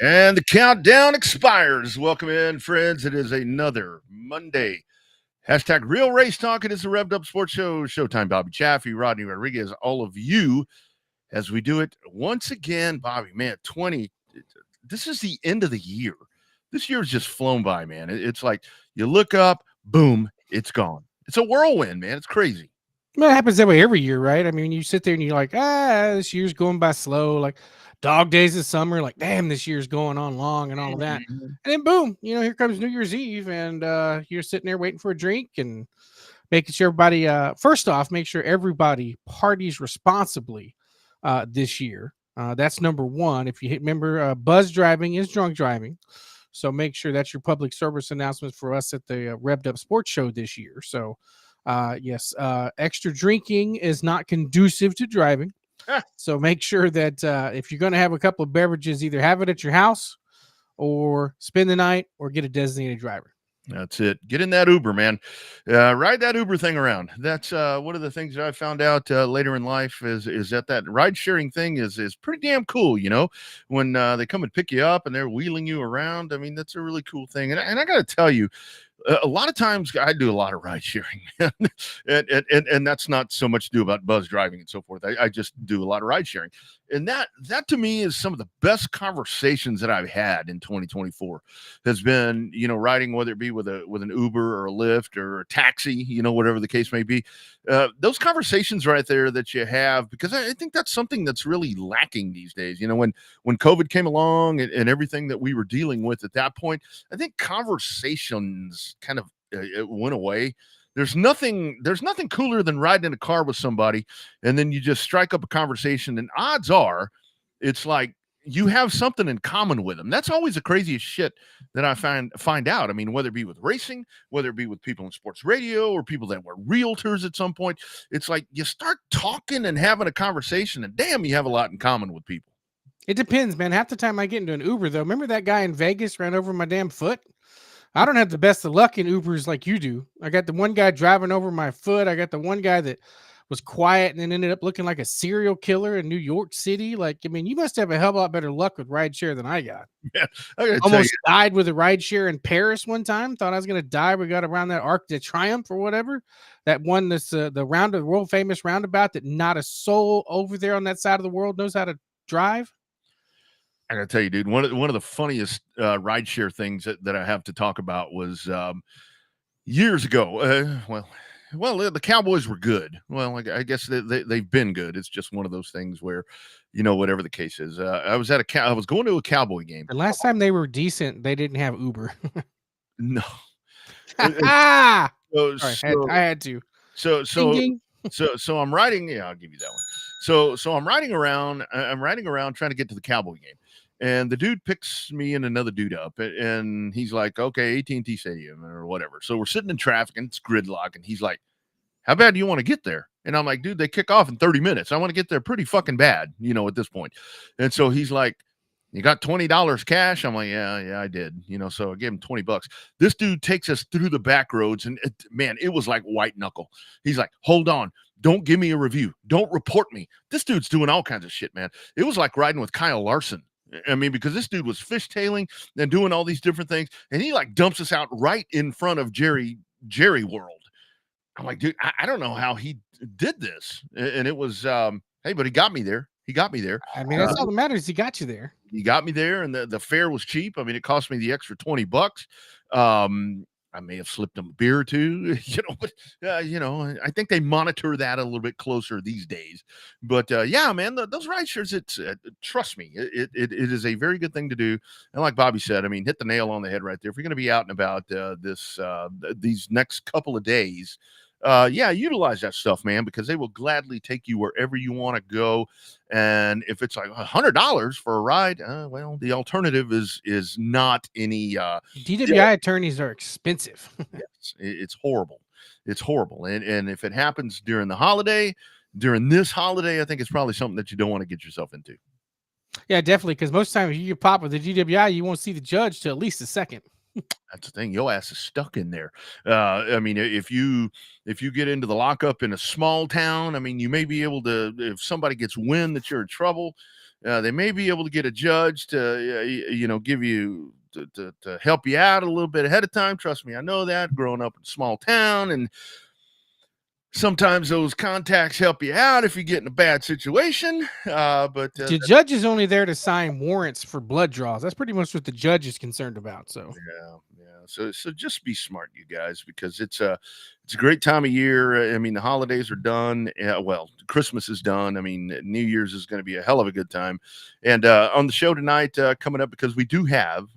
And the countdown expires. Welcome in, friends. It is another Monday. Hashtag Real Race Talk. It is the Revved Up Sports Show. Showtime, Bobby Chaffee, Rodney Rodriguez, all of you, as we do it once again. Bobby, man, this is the end of the year. This year's just flown by, man. It's like you look up, boom, it's gone. It's a whirlwind, man. It's crazy. Well, it happens that way every year, right? I mean, you sit there and you're like, this year's going by slow. Like dog days of summer, like, damn, this year's going on long and all of that. Mm-hmm. And then boom, here comes New Year's Eve, and you're sitting there waiting for a drink and making sure everybody, first off, make sure everybody parties responsibly this year. That's number one. If you remember, buzz driving is drunk driving. So make sure that's your public service announcement for us at the Revved Up Sports Show this year. So yes, extra drinking is not conducive to driving. So make sure that if you're going to have a couple of beverages, either have it at your house or spend the night or get a designated driver. That's it. Get in that Uber, man. Ride that Uber thing around. That's one of the things that I found out later in life is that ride sharing thing is pretty damn cool. When they come and pick you up and they're wheeling you around. I mean, that's a really cool thing. And I got to tell you, a lot of times I do a lot of ride sharing, and that's not so much to do about buzz driving and so forth. I just do a lot of ride sharing, and that to me is some of the best conversations that I've had in 2024 has been, riding, whether it be with an Uber or a Lyft or a taxi, whatever the case may be. Those conversations right there that you have, because I think that's something that's really lacking these days. When COVID came along and everything that we were dealing with at that point, I think conversations kind of it went away. There's nothing cooler than riding in a car with somebody and then you just strike up a conversation, and odds are it's like you have something in common with them. That's always the craziest shit that I find out. I mean, whether it be with racing, whether it be with people in sports radio or people that were realtors at some point, it's like you start talking and having a conversation, and damn, you have a lot in common with people. It depends, man. Half the time I get into an Uber, though, remember that guy in Vegas ran over my damn foot? I don't have the best of luck in Ubers like you do. I got the one guy driving over my foot. I got the one guy that was quiet and then ended up looking like a serial killer in New York City. Like, I mean, you must have a hell of a lot better luck with rideshare than I got. Yeah, I almost died with a rideshare in Paris one time. Thought I was going to die. We got around that Arc de Triomphe or whatever. That one that's the world famous roundabout that not a soul over there on that side of the world knows how to drive. I gotta tell you, dude, one of the funniest rideshare things that I have to talk about was years ago. Well, the Cowboys were good. Well, I guess they've been good. It's just one of those things where, whatever the case is. I was going to a Cowboy game. The last time they were decent, they didn't have Uber. No. I had to. So I'm riding. Yeah, I'll give you that one. So I'm riding around. I'm riding around trying to get to the Cowboy game. And the dude picks me and another dude up, and he's like, okay, AT&T Stadium or whatever. So we're sitting in traffic, and it's gridlock, and he's like, how bad do you want to get there? And I'm like, dude, they kick off in 30 minutes. I want to get there pretty fucking bad, at this point. And so he's like, you got $20 cash? I'm like, yeah, I did. So I gave him $20. This dude takes us through the back roads, and it was like white knuckle. He's like, hold on. Don't give me a review. Don't report me. This dude's doing all kinds of shit, man. It was like riding with Kyle Larson. I mean, because this dude was fishtailing and doing all these different things, and he like dumps us out right in front of Jerry World. I'm like, dude, I don't know how he did this, and it was hey, but he got me there. He got me there. I mean, that's all that matters. He got you there. He got me there, and the fare was cheap. I mean, it cost me the extra $20. I may have slipped him a beer or two, but I think they monitor that a little bit closer these days. But yeah, man, those ride shares, it's trust me, it is a very good thing to do. And like Bobby said, I mean, hit the nail on the head right there. If you're going to be out and about these next couple of days, yeah, utilize that stuff, man, because they will gladly take you wherever you want to go. And if it's like $100 for a ride, well, the alternative is not any. DWI attorneys are expensive. Yes, it's horrible. It's horrible. And if it happens during this holiday, I think it's probably something that you don't want to get yourself into. Yeah, definitely. Because most times you get pop with the DWI, you won't see the judge till at least a second. That's the thing. Your ass is stuck in there. I mean, if you get into the lockup in a small town, I mean, you may be able to, if somebody gets wind that you're in trouble, they may be able to get a judge to, give you to help you out a little bit ahead of time. Trust me, I know that. Growing up in a small town, and sometimes those contacts help you out if you get in a bad situation. But the judge is only there to sign warrants for blood draws. That's pretty much what the judge is concerned about. So yeah. So just be smart, you guys, because it's a great time of year. I mean, the holidays are done. Well, Christmas is done. I mean, New Year's is going to be a hell of a good time. And on the show tonight, coming up, because we do have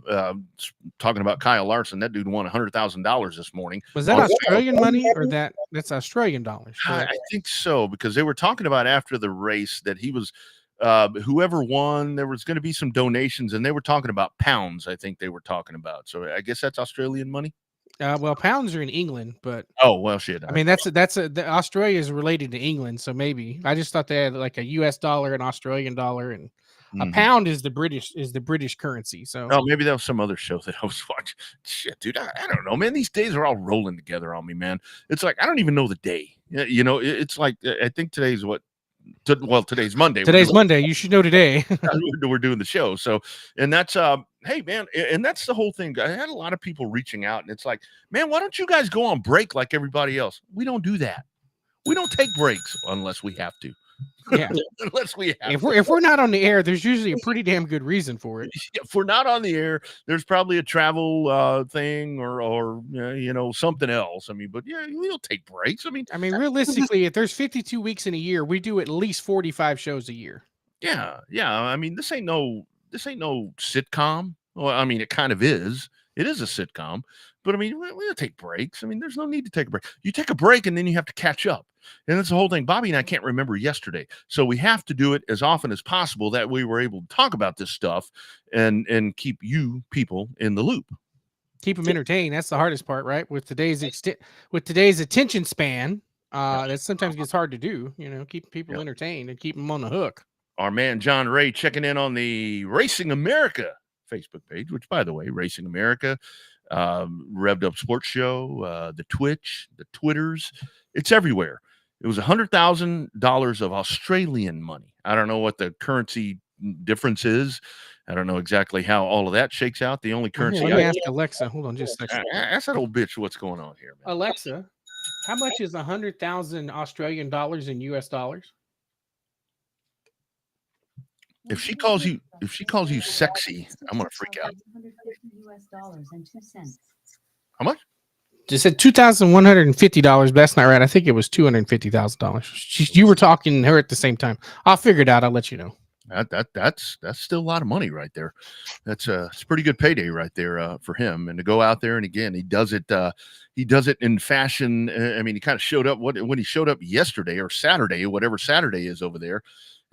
talking about Kyle Larson. That dude won $100,000 this morning. Was that Australian money or that's Australian dollars? I think so, because they were talking about after the race that he was. Whoever won, there was going to be some donations, and they were talking about pounds. I think they were talking about. So I guess that's Australian money. Well, pounds are in England, but oh well, shit. I mean, Australia is related to England, so maybe I just thought they had like a U.S. dollar, an Australian dollar, and a pound is the British currency. So maybe that was some other show that I was watching. Shit, dude, I don't know, man. These days are all rolling together on me, man. It's like I don't even know the day. It's like I think today's what. Today's Monday. Today's Monday. You should know today. We're doing the show. So, and that's, hey, man, and that's the whole thing. I had a lot of people reaching out, and it's like, man, why don't you guys go on break like everybody else? We don't do that. We don't take breaks unless we have to. Yeah. Unless we have if we're not on the air, there's usually a pretty damn good reason for it. If we're not on the air, there's probably a travel thing or something else. I mean, but yeah, we don't take breaks. I mean, realistically, if there's 52 weeks in a year, we do at least 45 shows a year. Yeah. I mean, this ain't no sitcom. Well, I mean, it kind of is. It is a sitcom, but I mean, we don't take breaks. I mean, there's no need to take a break. You take a break and then you have to catch up. And that's the whole thing. Bobby and I can't remember yesterday. So we have to do it as often as possible that we were able to talk about this stuff and keep you people in the loop. Keep them entertained. That's the hardest part, right? With today's attention span, that sometimes gets hard to do, keep people entertained and keep them on the hook. Our man, John Ray, checking in on the Racing America Facebook page, which, by the way, Racing America, Revved Up Sports Show, the Twitch, the Twitters, it's everywhere. It was $100,000 of Australian money. I don't know what the currency difference is. I don't know exactly how all of that shakes out. The only currency. Let me ask Alexa. Hold on just a second. Ask that old bitch what's going on here, man. Alexa, how much is 100,000 Australian dollars in US dollars? If she calls you sexy, I'm gonna freak out. $150.02. How much? Just said $2,150, but that's not right. I think it was $250,000. You were talking to her at the same time. I'll figure it out. I'll let you know. That's still a lot of money right there. It's a pretty good payday right there for him. And to go out there, and again, he does it in fashion. I mean, he kind of showed up when he showed up yesterday or Saturday, whatever Saturday is over there.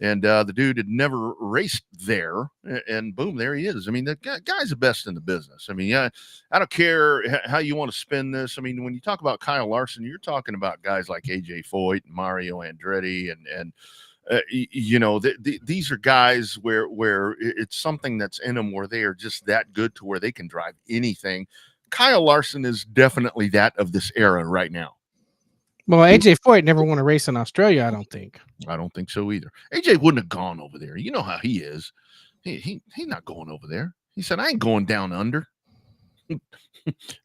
And the dude had never raced there, and boom, there he is. I mean, the guy's the best in the business. I mean, I don't care how you want to spin this. I mean, when you talk about Kyle Larson, you're talking about guys like AJ Foyt and Mario Andretti, and these are guys where it's something that's in them where they are just that good to where they can drive anything. Kyle Larson is definitely that of this era right now. Well, AJ Foyt never won a race in Australia, I don't think. I don't think so either. AJ wouldn't have gone over there. You know how he is. He's not going over there. He said, I ain't going down under.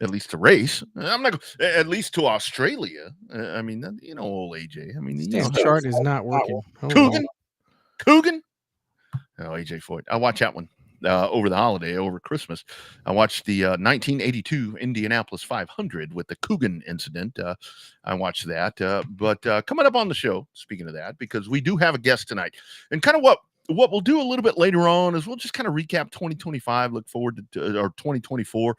at least to race. I'm not at least to Australia. I mean, old AJ. I mean, This damn chart is not working. Coogan. Oh, AJ Foyt. I watch that one over the holiday, over Christmas. I watched the 1982 Indianapolis 500 with the Coogan incident. I watched that. But coming up on the show, speaking of that, because we do have a guest tonight, and kind of what we'll do a little bit later on is we'll just kind of recap 2025, look forward to or 2024.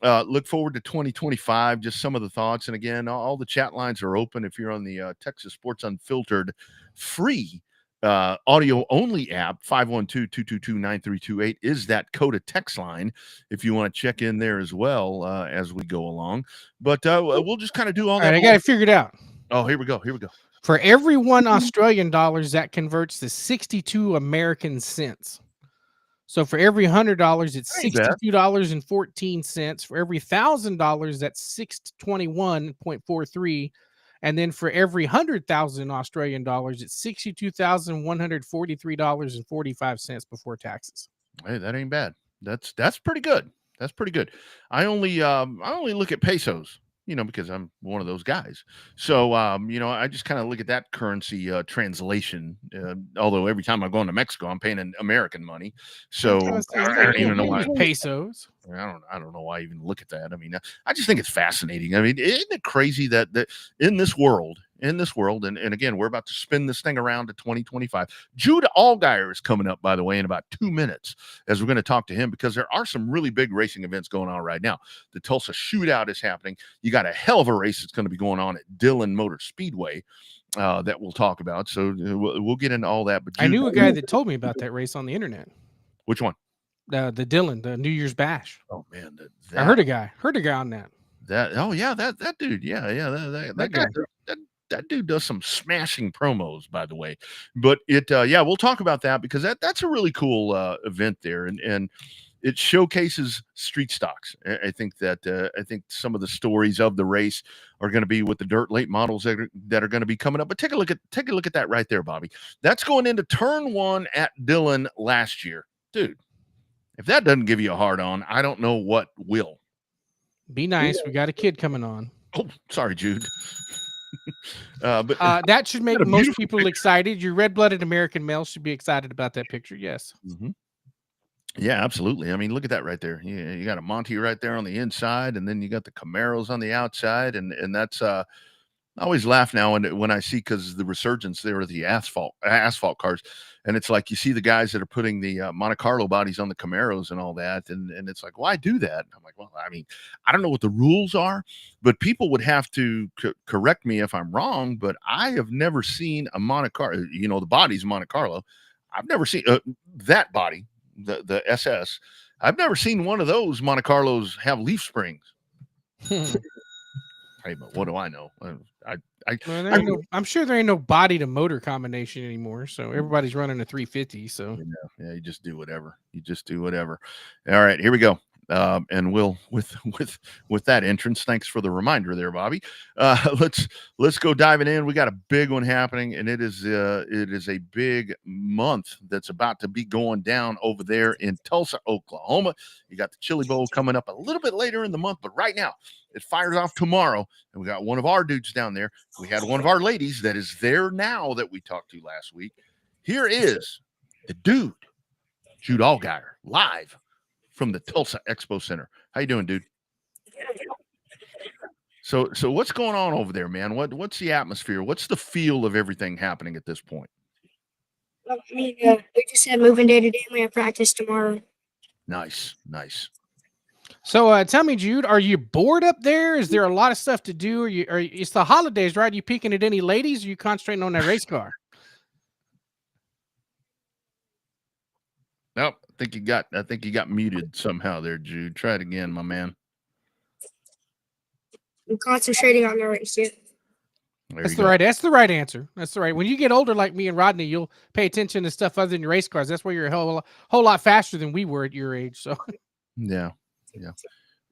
Look forward to 2025, just some of the thoughts. And again, all the chat lines are open. If you're on the Texas Sports Unfiltered free audio only app, 512-222-9328 is that Coda text line if you want to check in there as well as we go along. But we'll just kind of do all that. Right, I got it figured out. Oh, here we go. For every $1 Australian, that converts to 62 American cents. So for every $100, it's $62.14. For every $1,000, that's $621.43. And then for every 100,000 Australian dollars, it's $62,143.45 before taxes. Hey, that ain't bad. That's pretty good. That's pretty good. I only look at pesos, because I'm one of those guys. So, I just kind of look at that currency translation. Although every time I'm going to Mexico, I'm paying in American money. So I don't even know why pesos. I don't know why I even look at that. I mean, I just think it's fascinating. I mean, isn't it crazy that in this world, and again, we're about to spin this thing around to 2025. Jude Allgaier is coming up, by the way, in about 2 minutes, as we're going to talk to him, because there are some really big racing events going on right now. The Tulsa Shootout is happening. You got a hell of a race that's going to be going on at Dillon Motor Speedway that we'll talk about. So we'll get into all that. But Jude, I knew a guy that told me about that race on the internet. Which one? The Dillon, the New Year's Bash. Oh man, I heard a guy on that. That dude, that guy. That dude does some smashing promos, by the way. But we'll talk about that because that's a really cool event there, and it showcases street stocks. I think some of the stories of the race are going to be with the dirt late models that are going to be coming up. But take a look at that right there, Bobby. That's going into turn 1 at Dillon last year, dude. If that doesn't give you a hard on, I don't know what will. Be nice. We got a kid coming on. Oh, sorry, Jude. But that should make most people excited. Your red-blooded American males should be excited about that picture. Yes. Mm-hmm. Yeah, absolutely. I mean, look at that right there. You got a Monty right there on the inside, and then you got the Camaros on the outside, and that's I always laugh now when I see, because the resurgence there of the asphalt cars, and it's like you see the guys that are putting the Monte Carlo bodies on the Camaros and all that, and it's like, why do that? And I'm like, well, I mean, I don't know what the rules are, but people would have to correct me if I'm wrong, but I have never seen a Monte Carlo, the body's Monte Carlo. I've never seen that body, the SS. I've never seen one of those Monte Carlos have leaf springs. Hey, but what do I know? I'm sure there ain't no body to motor combination anymore. So everybody's running a 350. So you just do whatever. All right, here we go. And we'll with that entrance. Thanks for the reminder there, Bobby. Let's go diving in. We got a big one happening, and it is a big month that's about to be going down over there in Tulsa, Oklahoma. You got the Chili Bowl coming up a little bit later in the month, but right now it fires off tomorrow, and we got one of our dudes down there. We had one of our ladies that is there now that we talked to last week. Here is the dude, Jude Allgaier, live from the Tulsa Expo Center. How you doing, dude? So what's going on over there, man? What's the atmosphere? What's the feel of everything happening at this point? Well, I mean, we just had moving day today, and we have practice tomorrow. Nice. So tell me, Jude, are you bored up there? Is there a lot of stuff to do? It's the holidays, right? Are you peeking at any ladies? Or are you concentrating on that race car? Nope. I think you got muted somehow there, Jude. Try it again, my man. I'm concentrating on the race. Yeah. That's the right answer. That's the right. When you get older like me and Rodney, you'll pay attention to stuff other than your race cars. That's why you're a whole lot faster than we were at your age. So yeah.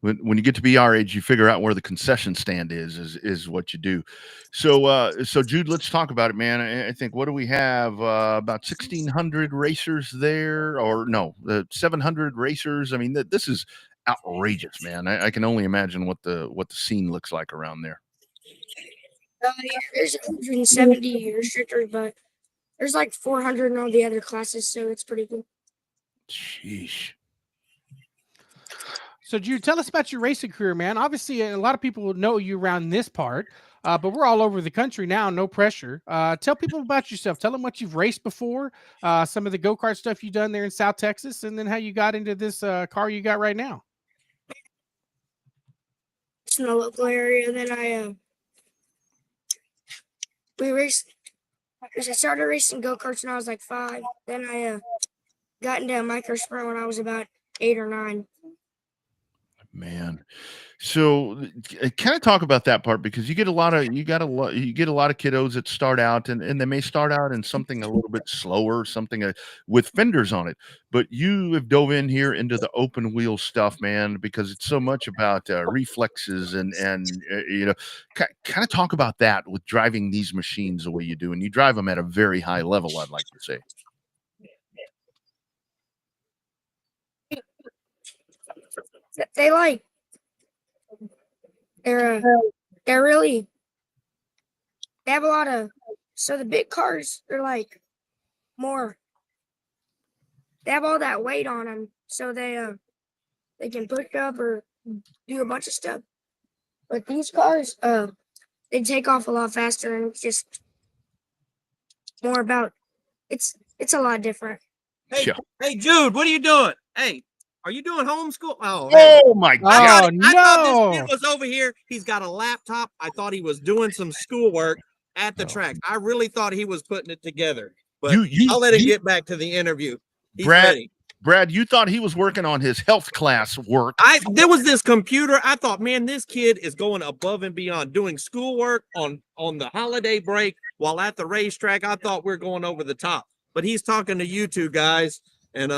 When you get to be our age, you figure out where the concession stand is what you do. So Jude, let's talk about it, man. I think, what do we have? About 1,600 racers there, or no, 700 racers. I mean, this is outrageous, man. I can only imagine what the scene looks like around there. Yeah, there's 170 restrictors, but there's like 400 in all the other classes, so it's pretty cool. Sheesh. So, Jude, tell us about your racing career, man. Obviously, a lot of people know you around this part, but we're all over the country now. No pressure. Tell people about yourself. Tell them what you've raced before, some of the go-kart stuff you've done there in South Texas, and then how you got into this car you got right now. It's in the local area. Then I started racing go-karts when I was like 5. Then I got into micro sprint when I was about 8 or 9. Man. So kind of talk about that part, because you get a lot of kiddos that start out and they may start out in something a little bit slower, something with fenders on it. But you have dove in here into the open wheel stuff, man, because it's so much about reflexes and kind of talk about that with driving these machines the way you do, and you drive them at a very high level, I'd like to say. They're really, they have a lot of, so the big cars, they're like more, they have all that weight on them, so they can push up or do a bunch of stuff. But these cars, they take off a lot faster, and it's just more about, it's a lot different. Hey, Yeah. Hey, Jude, what are you doing? Hey, are you doing homeschool? Oh, Oh my God. I thought no. this kid was over here. He's got a laptop. I thought he was doing some schoolwork at the track. I really thought he was putting it together. But I'll let him get back to the interview. He's ready. Brad, you thought he was working on his health class work. There was this computer. I thought, man, this kid is going above and beyond, doing schoolwork on the holiday break while at the racetrack. I thought we were going over the top. But he's talking to you two guys. And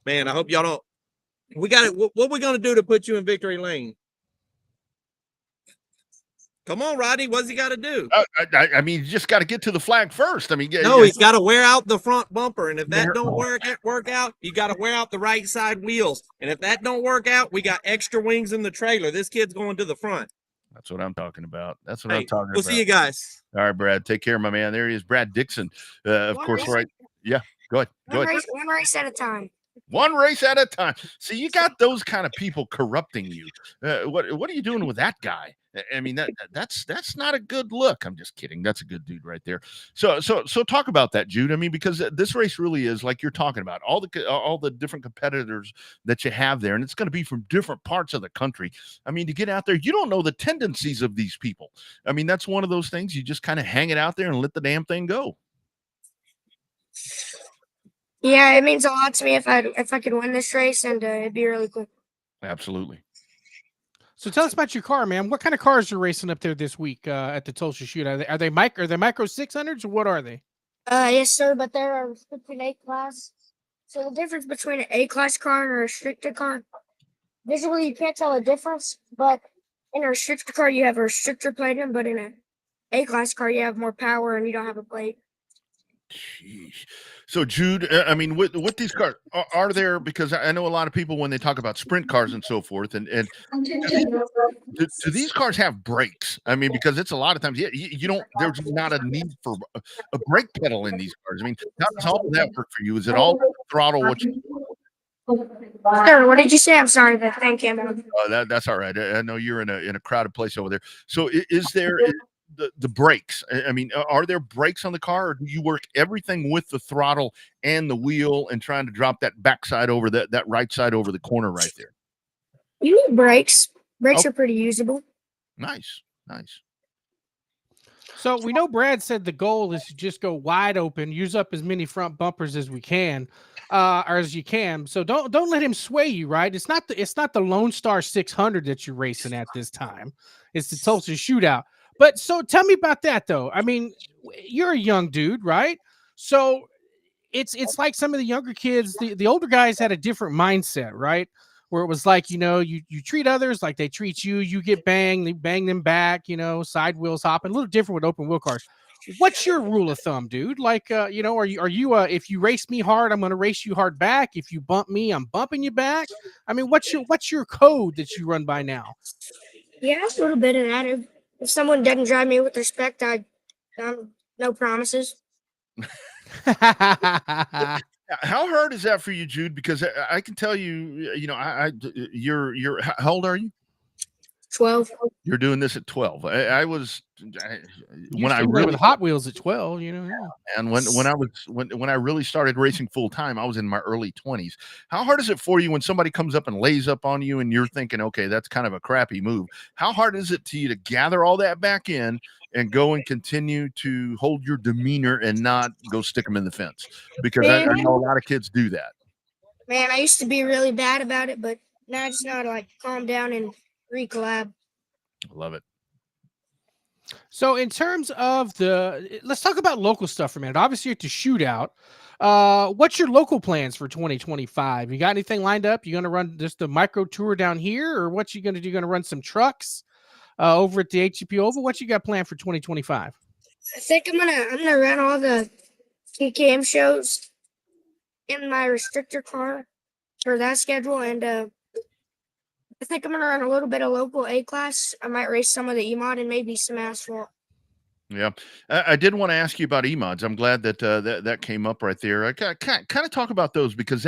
man, I hope y'all don't. We got it. What we gonna do to put you in victory lane? Come on, Rodney. What's he got to do? I mean, you just got to get to the flag first. I mean, No, he's got to wear out the front bumper, and if that don't work out, you got to wear out the right side wheels. And if that don't work out, we got extra wings in the trailer. This kid's going to the front. That's what I'm talking about. I'm talking about. We'll see you guys. All right, Brad. Take care, my man. There he is, Brad Dixon. Of course, right. Yeah. Go ahead. One race at a time. One race at a time. See, you got those kind of people corrupting you. What are you doing with that guy? I mean, that's not a good look. I'm just kidding. That's a good dude right there. So talk about that, Jude. I mean, because this race really is like you're talking about all the different competitors that you have there, and it's going to be from different parts of the country. I mean, to get out there, you don't know the tendencies of these people. I mean, that's one of those things. You just kind of hang it out there and let the damn thing go. Yeah, it means a lot to me if I could win this race, and it'd be really cool. Absolutely. So tell us about your car, man. What kind of cars are racing up there this week at the Tulsa Shoot? Are they micro 600s, or what are they? Yes, sir, but they're a restricted A class. So the difference between an A class car and a restricted car, visually you can't tell the difference, but in a restricted car you have a restrictor plate in, but in an A class car you have more power and you don't have a plate. Jeez. So Jude, I mean, with these cars, are there, because I know a lot of people when they talk about sprint cars and so forth, and do these cars have brakes? I mean, because it's a lot of times, you don't, there's not a need for a brake pedal in these cars. I mean, how does all of that work for you? Is it all throttle? Sir, what did you say? I'm sorry, the thing came on. That's all right. I know you're in a crowded place over there. So is there the brakes? I mean, are there brakes on the car, or do you work everything with the throttle and the wheel and trying to drop that backside over that right side over the corner right there? You need brakes. Brakes are pretty usable. Nice. So we know Brad said the goal is to just go wide open, use up as many front bumpers as we can, or as you can. So don't let him sway you, right? It's not the Lone Star 600 that you're racing at this time. It's the Tulsa Shootout. But so tell me about that, though. I mean, you're a young dude, right? So it's like some of the younger kids, the older guys had a different mindset, right? Where it was like, you treat others like they treat you. You get banged, they bang them back, side wheels hopping, a little different with open wheel cars. what's your rule of thumb, dude? Like, are you if you race me hard, I'm going to race you hard back. If you bump me, I'm bumping you back. I mean, what's your code that you run by now? Yeah, a little bit of that. If someone doesn't drive me with respect, no promises. How hard is that for you, Jude? Because I can tell you, you're how old are you? 12. You're doing this at 12. I was when I Play really with Hot Wheels at 12, and when I really started racing full time, I was in my early 20s. How hard is it for you when somebody comes up and lays up on you and you're thinking, okay, that's kind of a crappy move? How hard is it to you to gather all that back in and go and continue to hold your demeanor and not go stick them in the fence? Because I know a lot of kids do that. Man, I used to be really bad about it, but now I just know how to like calm down and recollab. I love it. So in terms of let's talk about local stuff for a minute. Obviously, you're at the shootout. What's your local plans for 2025? You got anything lined up? You going to run just a micro tour down here, or what you going to do? You going to run some trucks over at the HEP Oval? What you got planned for 2025? I think I'm gonna run all the TKM shows in my restrictor car for that schedule, and I think I'm gonna run a little bit of local A class. I might race some of the E-mod and maybe some asphalt. Yeah, I did want to ask you about E-mods. I'm glad that that came up right there. I kind of talk about those because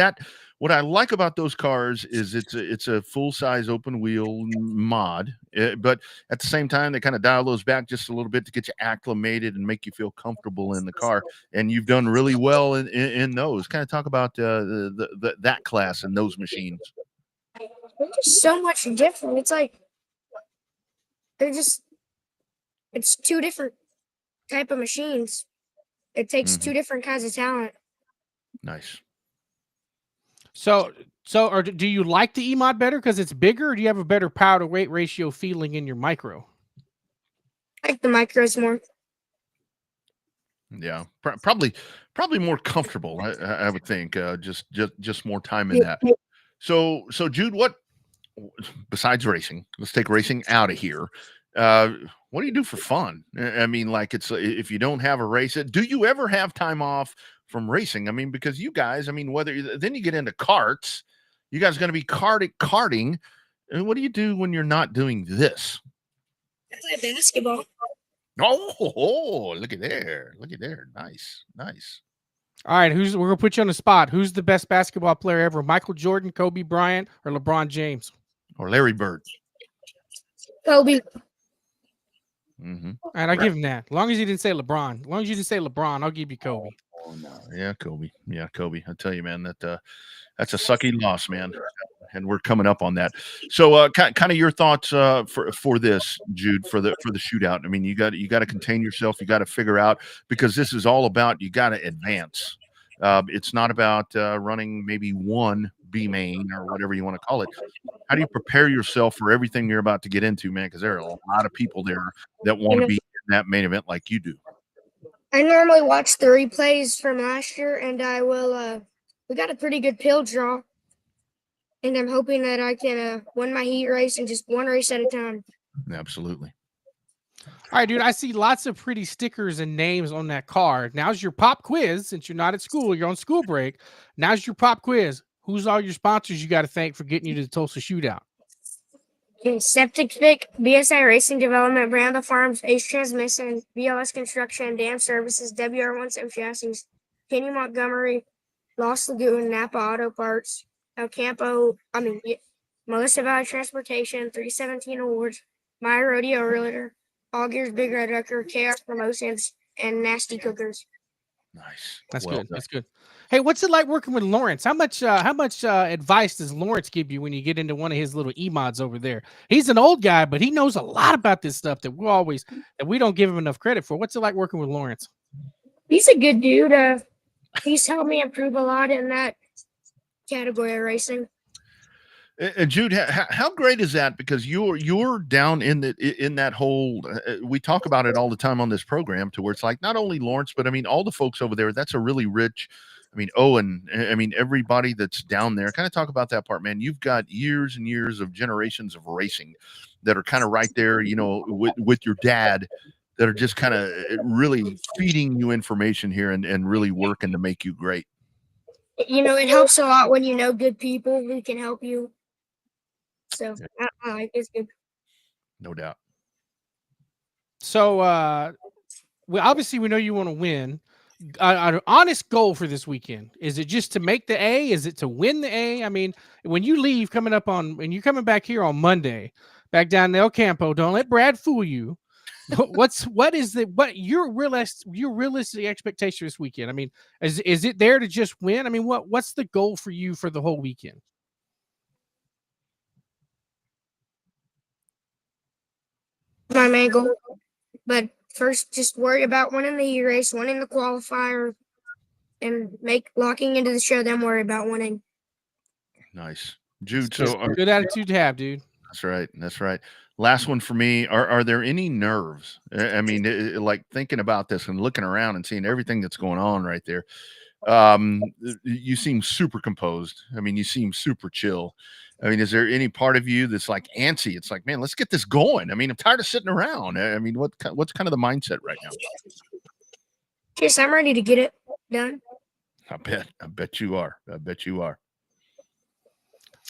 what I like about those cars is it's a full size open wheel mod, but at the same time they kind of dial those back just a little bit to get you acclimated and make you feel comfortable in the car. And you've done really well in those. Kind of talk about that class and those machines. They're just so much different. It's like it's two different type of machines. It takes two different kinds of talent. Nice. So or do you like the E-mod better because it's bigger, or do you have a better power to weight ratio feeling in your micro? I like the micros more. Yeah, probably more comfortable. I would think just more time in that. So Jude, what besides racing? Let's take racing out of here. What do you do for fun? I mean, like if you don't have a race, do you ever have time off from racing? I mean, because you guys, I mean, then you get into karts, you guys are going to be karting. And what do you do when you're not doing this? I play basketball. Oh, look at there. Nice. All right, we're gonna put you on the spot. Who's the best basketball player ever? Michael Jordan, Kobe Bryant, or LeBron James? Or Larry Bird? Kobe. And I'll give him that. As long as you didn't say LeBron. As long as you didn't say LeBron, I'll give you Kobe. Oh no. Yeah, Kobe. I tell you, man, that's a sucky loss, man. And we're coming up on that. So kind of your thoughts for this, Jude, for the shootout. I mean, you got to contain yourself. You got to figure out, because this is all about, you got to advance. It's not about running maybe one B main or whatever you want to call it. How do you prepare yourself for everything you're about to get into, man? Because there are a lot of people there that want to be in that main event like you do. I normally watch the replays from last year, and I will. We got a pretty good pill draw, and I'm hoping that I can win my heat race and just one race at a time. Absolutely. All right, dude, I see lots of pretty stickers and names on that card. Now's your pop quiz. Since you're not at school, you're on school break. Now's your pop quiz. Who's all your sponsors you got to thank for getting you to the Tulsa Shootout? Okay, Septic Pick, BSI Racing Development, Branda Farms, Ace Transmission, BLS Construction, Dam Services, WR17 Chassis, Kenny Montgomery, Lost Lagoon, Napa Auto Parts, Melissa Valley Transportation, 317 Awards, My Rodeo Realtor, All Gears Big Red Wrecker, KR Promotions, and Nasty Cookers. Nice. That's Well good. done. That's good. Hey, what's it like working with Lawrence? How much advice does Lawrence give you when you get into one of his little E-mods over there? He's an old guy, but he knows a lot about this stuff that we don't give him enough credit for. What's it like working with Lawrence? He's a good dude. He's helped me improve a lot in that category of racing. And Jude, how great is that? Because you're down in that whole. We talk about it all the time on this program, to where it's like not only Lawrence, but I mean all the folks over there. That's a really rich. I mean, Owen. I mean everybody that's down there. Kind of talk about that part, man. You've got years and years of generations of racing that are kind of right there, with your dad. that are just kind of really feeding you information here and really working to make you great. You know, it helps a lot when you know good people who can help you. So I like it's good. No doubt. So, obviously we know you want to win. An honest goal for this weekend, is it just to make the A? Is it to win the A? I mean, when you leave when you're coming back here on Monday, back down to El Campo, don't let Brad fool you. What is your realistic expectation this weekend? I mean, is it there to just win? I mean, what's the goal for you for the whole weekend? My main goal, but first, just worry about winning the heat race, winning the qualifier, and locking into the show. Then worry about winning. Nice, Jude. That's So a good attitude to have, dude. that's right. That's right. Last one for me. Are there any nerves? I mean, like thinking about this and looking around and seeing everything that's going on right there. You seem super composed. I mean, you seem super chill. I mean, is there any part of you that's like antsy? It's like, man, let's get this going. I mean, I'm tired of sitting around. I mean, what's kind of the mindset right now? Yes, I'm ready to get it done. I bet you are. I bet you are.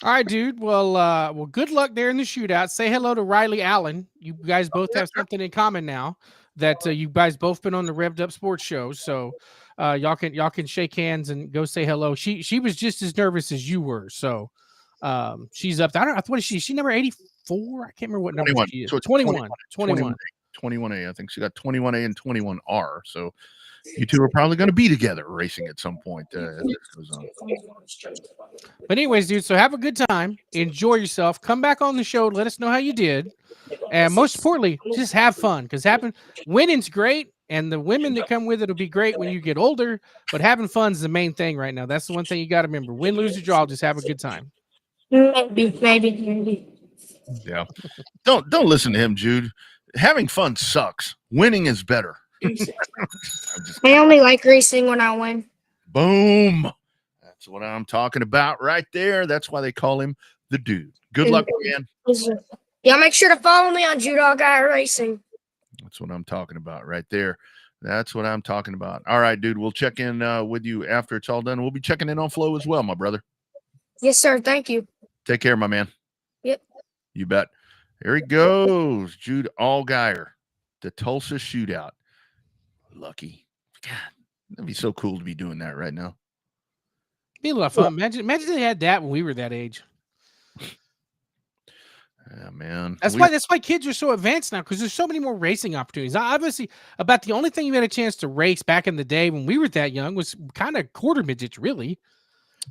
All right, dude. Well, good luck there in the shootout. Say hello to Riley Allen. You guys both have something in common now, that you guys both been on the Revved Up Sports Show. So y'all can shake hands and go say hello. She was just as nervous as you were. So she's up. I don't know. What is she? Is she number 84? I can't remember what number 21. she is. So it's 21. 21A. I think she got 21A and 21R. So you two are probably going to be together racing at some point as this goes on. But anyways, dude, so have a good time. Enjoy yourself. Come back on the show. Let us know how you did. And most importantly, just have fun, because winning's great, and the women that come with it will be great when you get older. But having fun is the main thing right now. That's the one thing you got to remember. Win, lose, or draw, just have a good time. Maybe. Yeah. Don't listen to him, Jude. Having fun sucks. Winning is better. I only like racing when I win. Boom. That's what I'm talking about right there. That's why they call him the dude. Good luck, man. Y'all make sure to follow me on Jude All Guy Racing. That's what I'm talking about right there. That's what I'm talking about. All right, dude. We'll check in with you after it's all done. We'll be checking in on Flo as well, my brother. Yes, sir. Thank you. Take care, my man. Yep. You bet. There he goes. Jude Allgaier, the Tulsa Shootout. Lucky. God, that'd be so cool to be doing that right now. Be a lot of fun. Imagine they had that when we were that age. Yeah, man. That's why kids are so advanced now, because there's so many more racing opportunities. Obviously, about the only thing you had a chance to race back in the day when we were that young was kind of quarter midgets, really.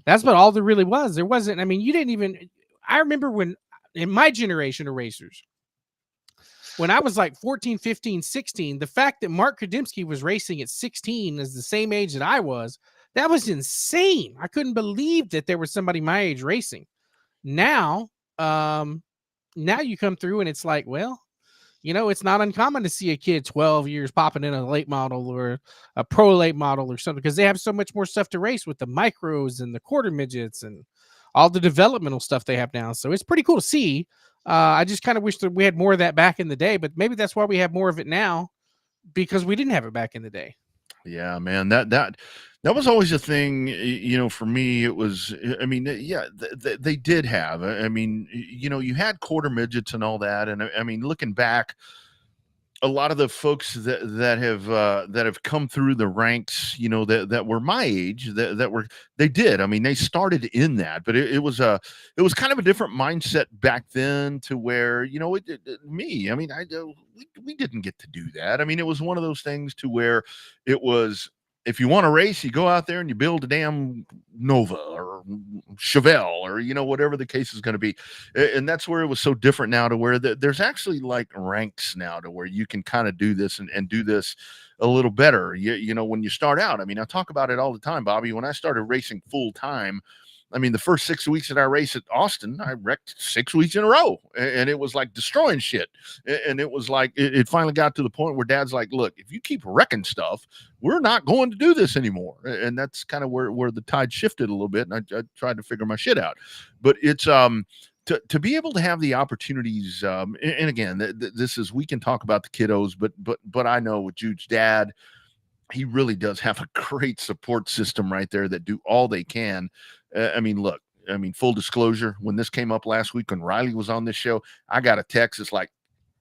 That's what all there really was. There wasn't, I mean, you didn't even, I remember when, in my generation of racers, when I was like 14, 15, 16, the fact that Mark Kudimski was racing at 16 as the same age that I was, that was insane. I couldn't believe that there was somebody my age racing. Now you come through and it's like, well, you know, it's not uncommon to see a kid 12 years popping in a late model or a pro late model or something, because they have so much more stuff to race with, the micros and the quarter midgets and all the developmental stuff they have now. So it's pretty cool to see. I just kind of wish that we had more of that back in the day, but maybe that's why we have more of it now, because we didn't have it back in the day. Yeah, man, that was always a thing, you know, for me. It was, I mean, yeah, they did have, I mean, you know, you had quarter midgets and all that. And I mean, looking back, a lot of the folks that have come through the ranks, you know, that were my age, they did. I mean, they started in that, but it was kind of a different mindset back then, to where, you know, me, I mean, we didn't get to do that. I mean, it was one of those things to where it was, if you want to race, you go out there and you build a damn Nova or Chevelle or, you know, whatever the case is going to be. And that's where it was so different now, to where there's actually like ranks now, to where you can kind of do this and do this a little better. You know, when you start out, I mean, I talk about it all the time, Bobby. When I started racing full time, I mean, the first 6 weeks that I raced at Austin, I wrecked 6 weeks in a row, and it was like destroying shit. And it was like, it finally got to the point where Dad's like, look, if you keep wrecking stuff, we're not going to do this anymore. And that's kind of where the tide shifted a little bit. And I tried to figure my shit out, but it's, to to be able to have the opportunities, and again, this is, we can talk about the kiddos, but I know with Jude's dad, he really does have a great support system right there that do all they can. I mean, look, I mean, full disclosure, when this came up last week, when Riley was on this show, I got a text. It's like,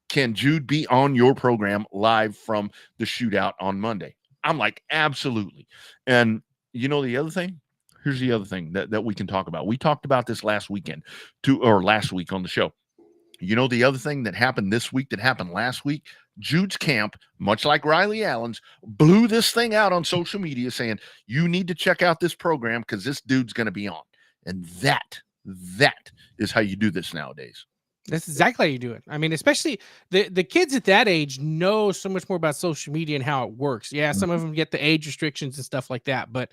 can Jude be on your program live from the shootout on Monday? I'm like, absolutely. And you know, the other thing, here's the other thing that we can talk about. We talked about this last week on the show. You know, the other thing that happened this week that happened last week, Jude's camp, much like Riley Allen's, blew this thing out on social media saying, you need to check out this program because this dude's going to be on. And that is how you do this nowadays. That's exactly how you do it. I mean, especially the kids at that age know so much more about social media and how it works. Yeah, some of them get the age restrictions and stuff like that, but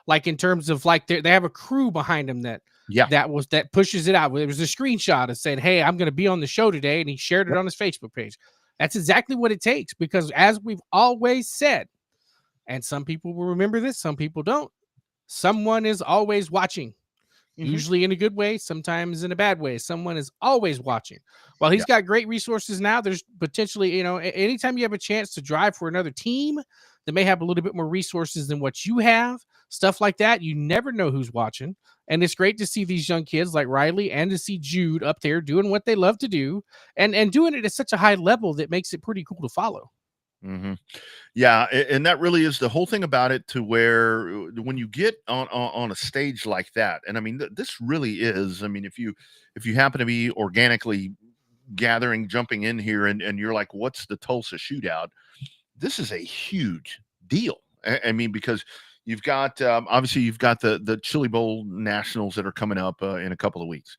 like in terms of like they have a crew behind them that pushes it out. There was a screenshot of saying, "Hey, I'm going to be on the show today," and he shared it on his Facebook page. That's exactly what it takes, because as we've always said, and some people will remember this, some people don't. Someone is always watching. Usually in a good way, sometimes in a bad way. Someone is always watching. While he's got great resources now, there's potentially, anytime you have a chance to drive for another team that may have a little bit more resources than what you have, stuff like that, you never know who's watching. And it's great to see these young kids like Riley and to see Jude up there doing what they love to do and doing it at such a high level that makes it pretty cool to follow. Mm-hmm. Yeah, and that really is the whole thing about it, to where when you get on a stage like that, and I mean, this really is, I mean, if you happen to be organically jumping in here and you're like, what's the Tulsa shootout? This is a huge deal. I mean, because you've got obviously you've got the Chili Bowl Nationals that are coming up in a couple of weeks,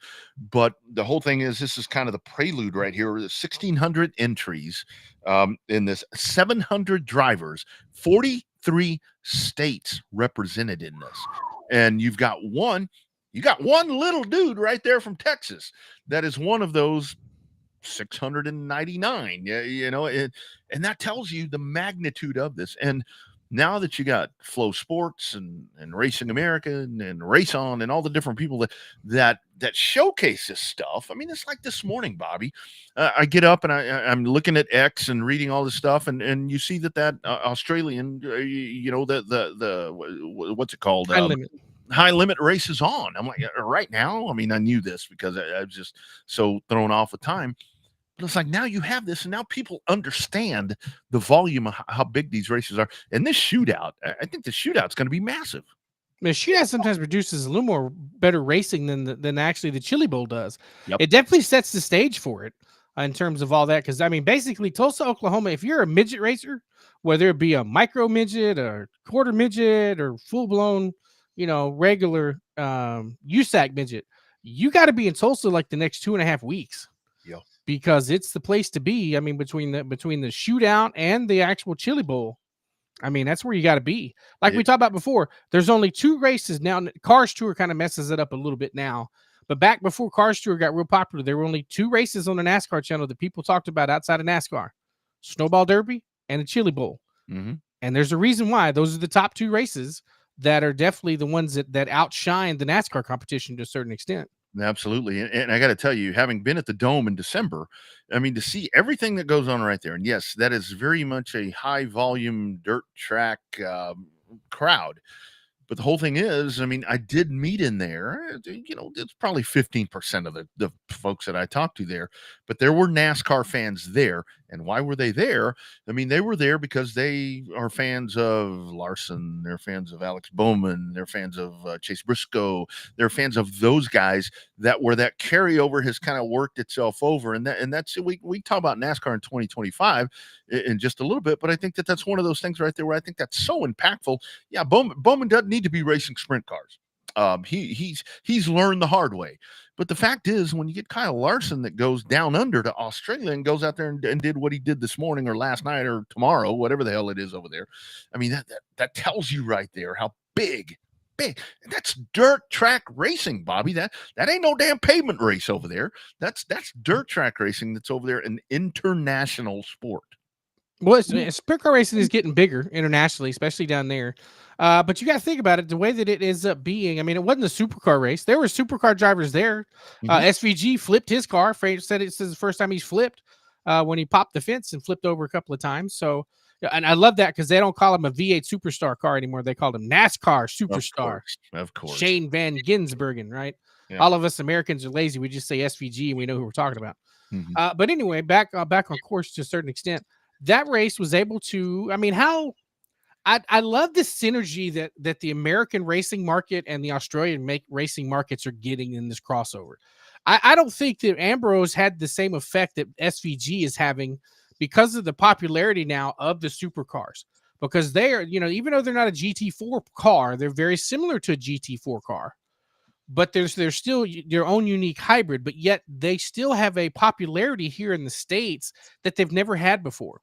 but the whole thing is, this is kind of the prelude right here. 1,600 entries in this, 700 drivers, 43 states represented in this, and you got one little dude right there from Texas that is one of those 699. And that tells you the magnitude of this. And now that you got Flow Sports and Racing America and Race On and all the different people that showcase this stuff. I mean, it's like this morning, Bobby. I get up and I'm looking at X and reading all this stuff, and you see that Australian, what's it called? High limit race is on. I'm like, right now? I mean, I knew this because I was just so thrown off with time. But it's like, now you have this, and now people understand the volume of how big these races are. And this shootout, I think the shootout's going to be massive. The shootout sometimes produces a little more better racing than actually the Chili Bowl does. Yep. It definitely sets the stage for it in terms of all that. Because, I mean, basically, Tulsa, Oklahoma, if you're a midget racer, whether it be a micro midget or quarter midget or full-blown, regular USAC midget, you got to be in Tulsa like the next 2.5 weeks. Yeah. Because it's the place to be. I mean, between the shootout and the actual Chili Bowl, I mean, that's where you got to be. Like we talked about before, there's only 2 races now. Cars Tour kind of messes it up a little bit now. But back before Cars Tour got real popular, there were only 2 races on the NASCAR channel that people talked about outside of NASCAR: Snowball Derby and the Chili Bowl. Mm-hmm. And there's a reason why. Those are the top 2 races that are definitely the ones that outshine the NASCAR competition to a certain extent. Absolutely. And I got to tell you, having been at the Dome in December, I mean, to see everything that goes on right there. And yes, that is very much a high volume dirt track crowd. But the whole thing is, I mean, I did meet in there, it's probably 15% of the folks that I talked to there, but there were NASCAR fans there. And why were they there? I mean, they were there because they are fans of Larson. They're fans of Alex Bowman. They're fans of Chase Briscoe. They're fans of those guys that carryover has kind of worked itself over. And that's, we talk about NASCAR in 2025 in just a little bit, but I think that's one of those things right there where I think that's so impactful. Yeah. Bowman doesn't need to be racing sprint cars. He's learned the hard way. But the fact is, when you get Kyle Larson that goes down under to Australia and goes out there and did what he did this morning or last night or tomorrow, whatever the hell it is over there, I mean, that tells you right there how big. That's dirt track racing, Bobby. That ain't no damn pavement race over there. That's dirt track racing that's over there, an international sport. Well, sprint car racing is getting bigger internationally, especially down there. But you got to think about it the way that it ends up being. I mean, it wasn't a supercar race. There were supercar drivers there. SVG flipped his car. Fraser said it's the first time he's flipped when he popped the fence and flipped over a couple of times. So, and I love that because they don't call him a V8 superstar car anymore. They called him NASCAR superstar. Of course. Shane Van Gisbergen, right? Yeah. All of us Americans are lazy. We just say SVG and we know who we're talking about. But anyway, back on course to a certain extent. That race was able to, I mean, I love the synergy that the American racing market and the Australian racing markets are getting in this crossover. I don't think that Ambrose had the same effect that SVG is having because of the popularity now of the supercars. Because they are, even though they're not a GT4 car, they're very similar to a GT4 car. But they're still their own unique hybrid, but yet they still have a popularity here in the States that they've never had before.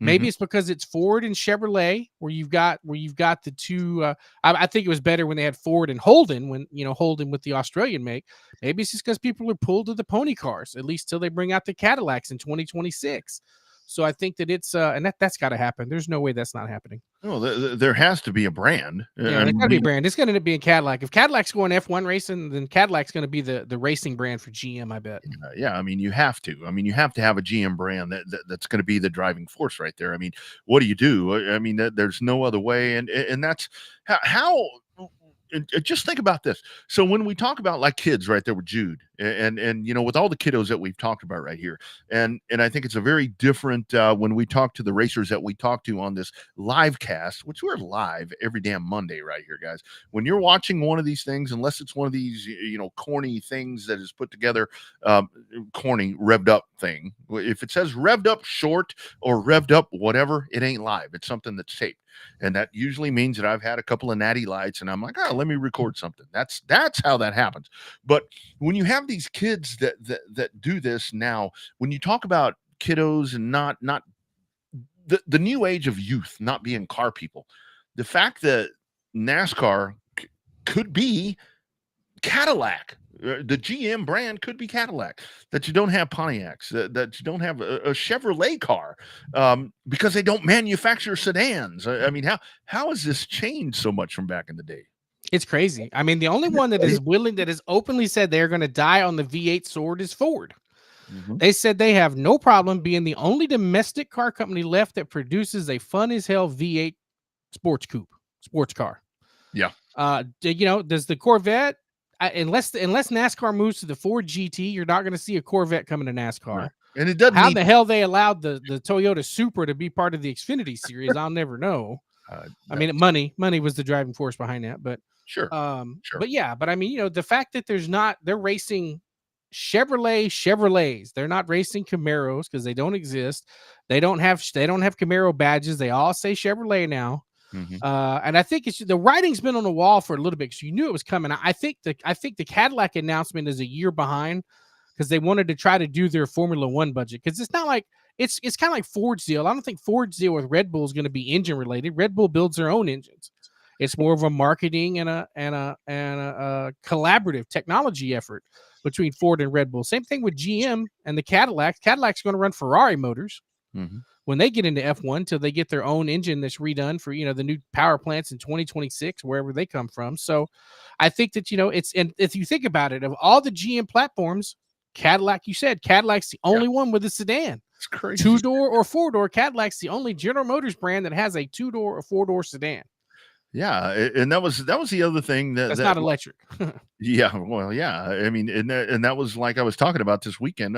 Maybe it's because it's Ford and Chevrolet, where you've got the two. I think it was better when they had Ford and Holden, when Holden with the Australian make. Maybe it's just because people are pulled to the pony cars, at least till they bring out the Cadillacs in 2026. So I think that it's and that's got to happen. There's no way that's not happening. No, there has to be a brand. Yeah, there's got to be a brand. It's going to end up being Cadillac. If Cadillac's going F1 racing, then Cadillac's going to be the racing brand for GM, I bet. Yeah, I mean, you have to. I mean, you have to have a GM brand that's going to be the driving force right there. I mean, what do you do? I mean, there's no other way, and that's how. Just think about this. So when we talk about like kids right there with Jude and with all the kiddos that we've talked about right here, and I think it's a very different when we talk to the racers that we talk to on this live cast, which we're live every damn Monday right here, guys. When you're watching one of these things, unless it's one of these corny things that is put together, corny revved up thing. If it says revved up short or revved up whatever, it ain't live. It's something that's taped. And that usually means that I've had a couple of natty lights and I'm like, let me record something. That's how that happens. But when you have these kids that do this now, when you talk about kiddos and not the new age of youth, not being car people, the fact that NASCAR could be Cadillac. The GM brand could be Cadillac, that you don't have Pontiacs, that you don't have a Chevrolet car because they don't manufacture sedans. I mean, how has this changed so much from back in the day? It's crazy. I mean, the only one that is willing, that has openly said they're going to die on the V8 sword is Ford. They said they have no problem being the only domestic car company left that produces a fun as hell V8 sports car. Yeah. Does the Corvette, unless NASCAR moves to the Ford GT, you're not going to see a Corvette coming to NASCAR. Right. And it doesn't. How the hell they allowed the Toyota Supra to be part of the Xfinity series, I'll never know. I mean, money was the driving force behind that, but sure. But yeah, but I mean, the fact that they're racing Chevrolets. They're not racing Camaros because they don't exist. They don't have Camaro badges. They all say Chevrolet now. And I think the writing's been on the wall for a little bit because you knew it was coming. I think the Cadillac announcement is a year behind because they wanted to try to do their Formula One budget, because it's not like it's kind of like Ford's deal. I don't think Ford's deal with Red Bull is going to be engine related. Red Bull builds their own engines. It's more of a marketing and a collaborative technology effort between Ford and Red Bull. Same thing with GM and the Cadillac. Cadillac's going to run Ferrari motors when they get into F1 till they get their own engine that's redone for, the new power plants in 2026, wherever they come from. So I think that, and if you think about it, of all the GM platforms, Cadillac, you said Cadillac's the only one with a sedan. It's crazy. 2-door or 4-door. Cadillac's the only General Motors brand that has a 2-door or 4-door sedan. Yeah, and that was the other thing that's not electric. Yeah, well, yeah. I mean, and that was like I was talking about this weekend,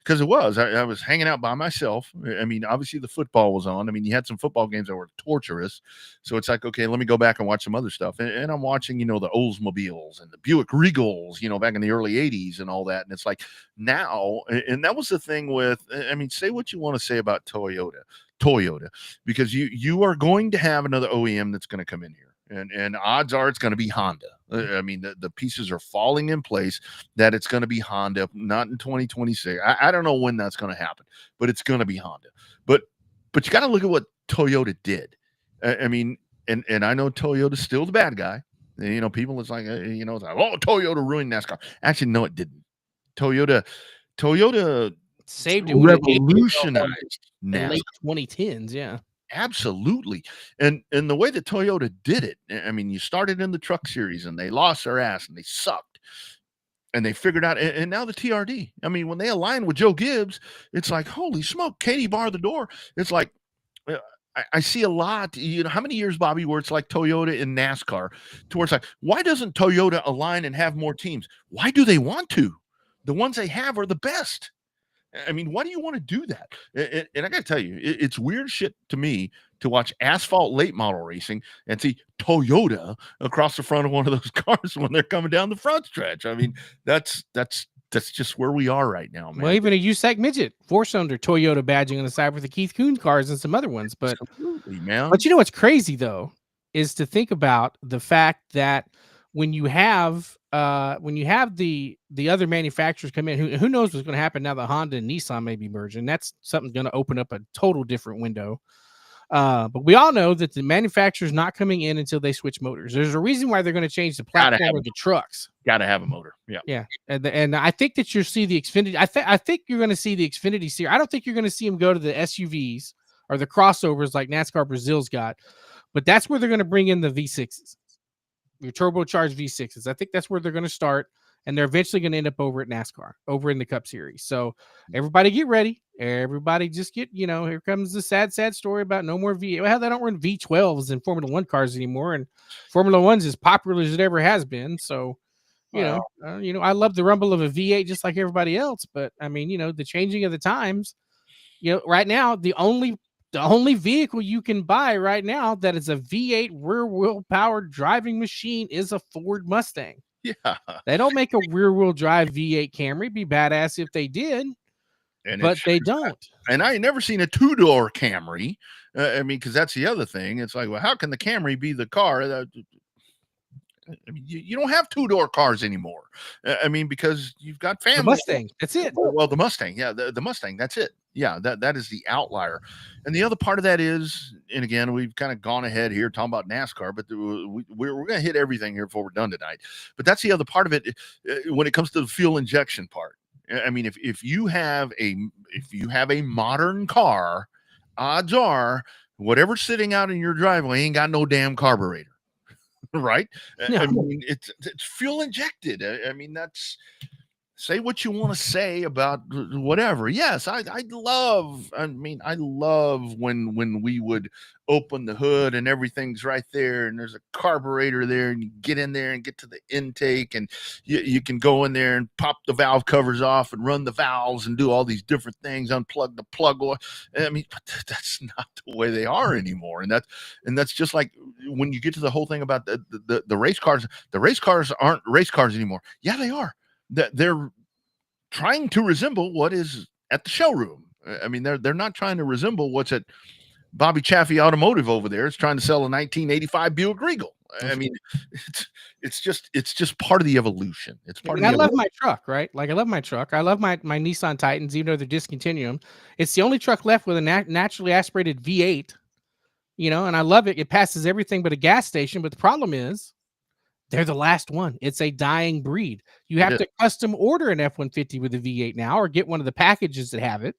because I was hanging out by myself. I mean, obviously the football was on. I mean, you had some football games that were torturous, so it's like, okay, let me go back and watch some other stuff. And I'm watching, the Oldsmobiles and the Buick Regals, back in the early '80s and all that. And it's like now, and that was the thing with. I mean, say what you want to say about Toyota, because you are going to have another OEM that's going to come in here. And odds are it's going to be Honda. I mean, the pieces are falling in place that it's going to be Honda, not in 2026. I don't know when that's going to happen, but it's going to be Honda. But you got to look at what Toyota did. I mean, and I know Toyota's still the bad guy. People, it's like, it's like, oh, Toyota ruined NASCAR. Actually, no, it didn't. Toyota saved it when it hit revolutionized the NASCAR. late 2010s. Yeah. Absolutely. And the way that Toyota did it, I mean, you started in the truck series and they lost their ass and they sucked. And they figured out, and now the TRD. I mean, when they align with Joe Gibbs, it's like, holy smoke, Katie bar the door. It's like, I see a lot, you know, how many years, Bobby, where it's like Toyota in NASCAR, to where it's like, why doesn't Toyota align and have more teams? Why do they want to? The ones they have are the best. I mean, why do you want to do that? And I got to tell you, it's weird shit to me to watch asphalt late model racing and see Toyota across the front of one of those cars when they're coming down the front stretch. I mean, that's just where we are right now, man. Well, even a USAC midget 4-cylinder Toyota badging on the side with the Keith Kuhn cars and some other ones. But absolutely, man. But you know what's crazy though is to think about the fact that when you have the other manufacturers come in, who knows what's going to happen now that Honda and Nissan may be merging. That's something going to open up a total different window. But we all know that the manufacturer's not coming in until they switch motors. There's a reason why they're going to change the platform of the trucks. Got to have a motor. Yeah. And I think that you'll see the Xfinity. I think you're going to see the Xfinity series. I don't think you're going to see them go to the SUVs or the crossovers like NASCAR Brazil's got, but that's where they're going to bring in the V6s, your turbocharged V6s. I think that's where they're going to start, and they're eventually going to end up over at NASCAR, over in the Cup Series. So everybody get ready. Everybody just get, here comes the sad story about no more V8. Well, they don't run V12s in Formula One cars anymore, and Formula One's as popular as it ever has been. So, I love the rumble of a V8 just like everybody else, but I mean, the changing of the times, right now, the only vehicle you can buy right now that is a V8 rear wheel powered driving machine is a Ford Mustang. Yeah. They don't make a rear wheel drive V8 Camry. Be badass if they did, but they don't. And I ain't never seen a 2-door Camry. I mean, because that's the other thing. It's like, well, how can the Camry be the car? I mean, you don't have 2-door cars anymore. I mean, because you've got family. The Mustang, that's it. Well, the Mustang, yeah, the Mustang, that's it. Yeah, that is the outlier. And the other part of that is, and again, we've kind of gone ahead here talking about NASCAR, but we're going to hit everything here before we're done tonight. But that's the other part of it when it comes to the fuel injection part. I mean, if you have a modern car, odds are whatever's sitting out in your driveway ain't got no damn carburetor. Right? No. I mean, it's fuel injected. I mean, that's, say what you want to say about whatever. Yes, I love when we would open the hood and everything's right there and there's a carburetor there and you get in there and get to the intake and you can go in there and pop the valve covers off and run the valves and do all these different things, unplug the plug oil. I mean, but that's not the way they are anymore. And that's just like when you get to the whole thing about the race cars. The race cars aren't race cars anymore. Yeah, they are. They're trying to resemble what is at the showroom. I mean, they're not trying to resemble what's at Bobby Chaffee Automotive over there. It's trying to sell a 1985 Buick Regal. I mean, it's just part of the evolution. It's part of the love my truck, right? Like I love my truck. I love my Nissan Titans, even though they're discontinuing them. It's the only truck left with a naturally aspirated V8, and I love it. It passes everything but a gas station. But the problem is, they're the last one. It's a dying breed. You have to custom order an F-150 with a V8 now, or get one of the packages that have it.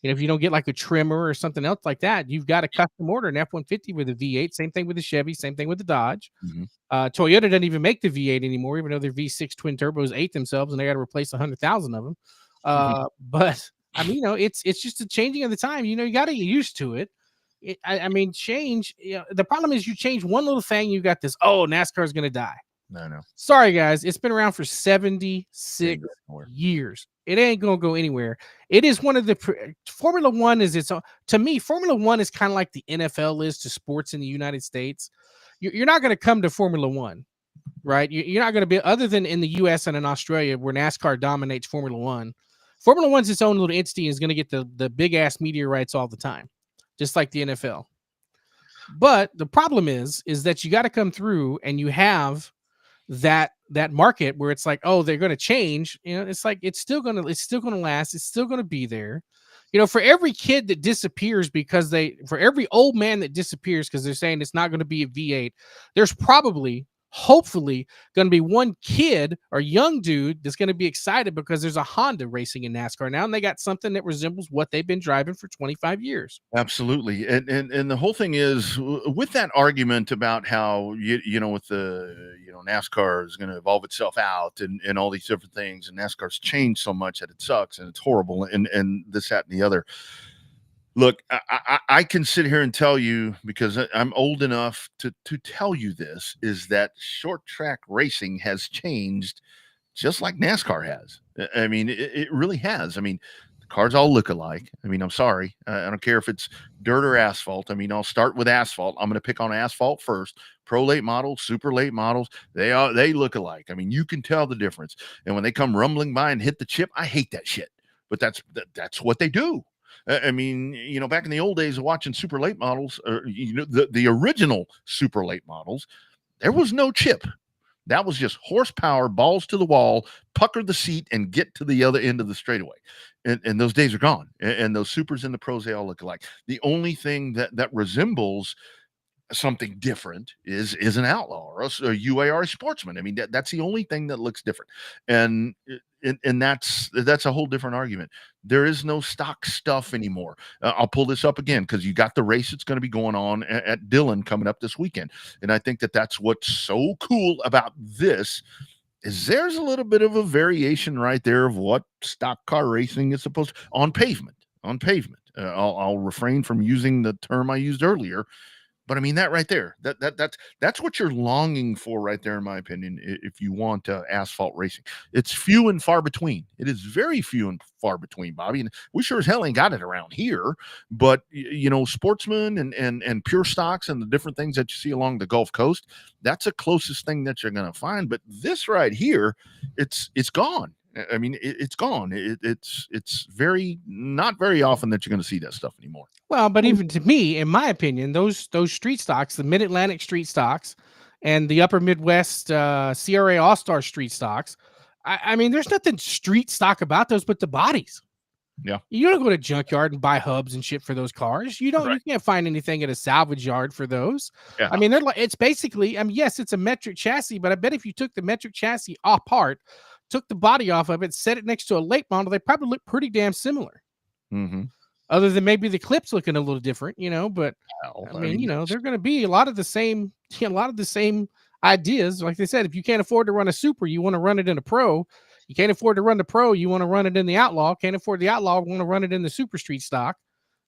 If you don't get like a trimmer or something else like that, you've got to custom order an F-150 with a V8. Same thing with the Chevy. Same thing with the Dodge. Mm-hmm. Toyota doesn't even make the V8 anymore, even though their V6 twin turbos ate themselves and they got to replace 100,000 of them. But I mean, it's just a changing of the time. You got to get used to it. I mean, change. The problem is you change one little thing, you got this. Oh, NASCAR is going to die. No. Sorry, guys. It's been around for 76 years. It ain't going to go anywhere. It is one of the Formula One is its own. To me, Formula One is kind of like the NFL is to sports in the United States. You're not going to come to Formula One, right? You're not going to be, other than in the US and in Australia where NASCAR dominates Formula One. Formula One's its own little entity and is going to get the big ass media rights all the time, just like the NFL. But the problem is that you got to come through and you have that market where it's like, oh, they're going to change. It's like it's still going to last. It's still going to be there. For every kid that disappears for every old man that disappears because they're saying it's not going to be a V8, there's probably hopefully going to be one kid or young dude that's going to be excited because there's a Honda racing in NASCAR now, and they got something that resembles what they've been driving for 25 years. Absolutely. And the whole thing is with that argument about how with the NASCAR is going to evolve itself out and all these different things, and NASCAR's changed so much that it sucks and it's horrible and this, that, and the other. Look, I can sit here and tell you, because I'm old enough to tell you this, is that short track racing has changed just like NASCAR has. I mean, it really has. I mean, the cars all look alike. I mean, I'm sorry. I don't care if it's dirt or asphalt. I mean, I'll start with asphalt. I'm going to pick on asphalt first. Pro late models, super late models, they look alike. I mean, you can tell the difference. And when they come rumbling by and hit the chip, I hate that shit. But that's what they do. I mean, back in the old days of watching super late models, or the original super late models, there was no chip. That was just horsepower, balls to the wall, pucker the seat, and get to the other end of the straightaway. And those days are gone. And those supers and the pros, they all look alike. The only thing that resembles something different is an outlaw or a UAR sportsman. I mean, that's the only thing that looks different. And that's a whole different argument. There is no stock stuff anymore. I'll pull this up again because you got the race that's going to be going on at Dillon coming up this weekend. And I think that's what's so cool about this is there's a little bit of a variation right there of what stock car racing is supposed to on pavement. I'll refrain from using the term I used earlier. But I mean, that right there, that's what you're longing for right there, in my opinion, if you want asphalt racing. It's few and far between. It is very few and far between, Bobby. And we sure as hell ain't got it around here. But, sportsmen and pure stocks and the different things that you see along the Gulf Coast, that's the closest thing that you're going to find. But this right here, it's gone. I mean, it's gone. It's not very often that you're going to see that stuff anymore. Well, but even to me, in my opinion, those street stocks, the Mid-Atlantic street stocks and the Upper Midwest CRA All-Star street stocks, I mean, there's nothing street stock about those but the bodies. Yeah. You don't go to junkyard and buy hubs and shit for those cars. You Right. You can't find anything at a salvage yard for those. Yeah. I mean, it's basically, yes, it's a metric chassis, but I bet if you took the metric chassis apart, took the body off of it, set it next to a late model, they probably look pretty damn similar. Mm-hmm. Other than maybe the clips looking a little different, but Well, I mean, they're going to be a lot of the same ideas. Like they said, if you can't afford to run a super, you want to run it in a pro. You can't afford to run the pro, you want to run it in the outlaw. Can't afford the outlaw, want to run it in the super street stock.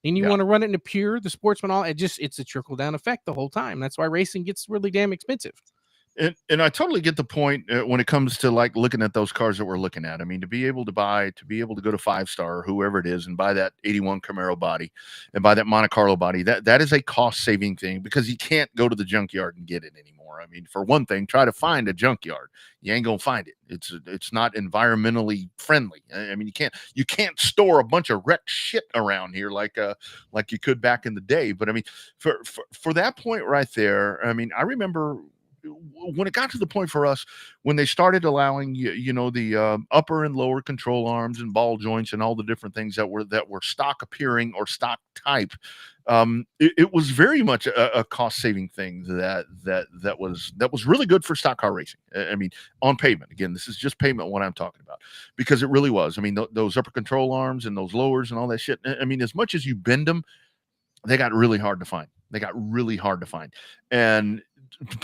And you want to run it in the pure, the sportsman, it's a trickle down effect the whole time. That's why racing gets really damn expensive. And I totally get the point when it comes to like looking at those cars that we're looking at. I mean, to be able to go to 5-star or whoever it is and buy that 81 Camaro body and buy that Monte Carlo body, that is a cost saving thing because you can't go to the junkyard and get it anymore. I mean, for one thing, try to find a junkyard. You ain't gonna find it. It's not environmentally friendly. I mean, you can't store a bunch of wrecked shit around here like you could back in the day. But I mean, for that point right there, I mean, I remember when it got to the point for us when they started allowing the upper and lower control arms and ball joints and all the different things that were stock appearing or stock type, it was very much a cost saving thing that was really good for stock car racing. I mean, on pavement. Again, this is just pavement what I'm talking about, because it really was. I mean, those upper control arms and those lowers and all that shit, I mean, as much as you bend them, they got really hard to find.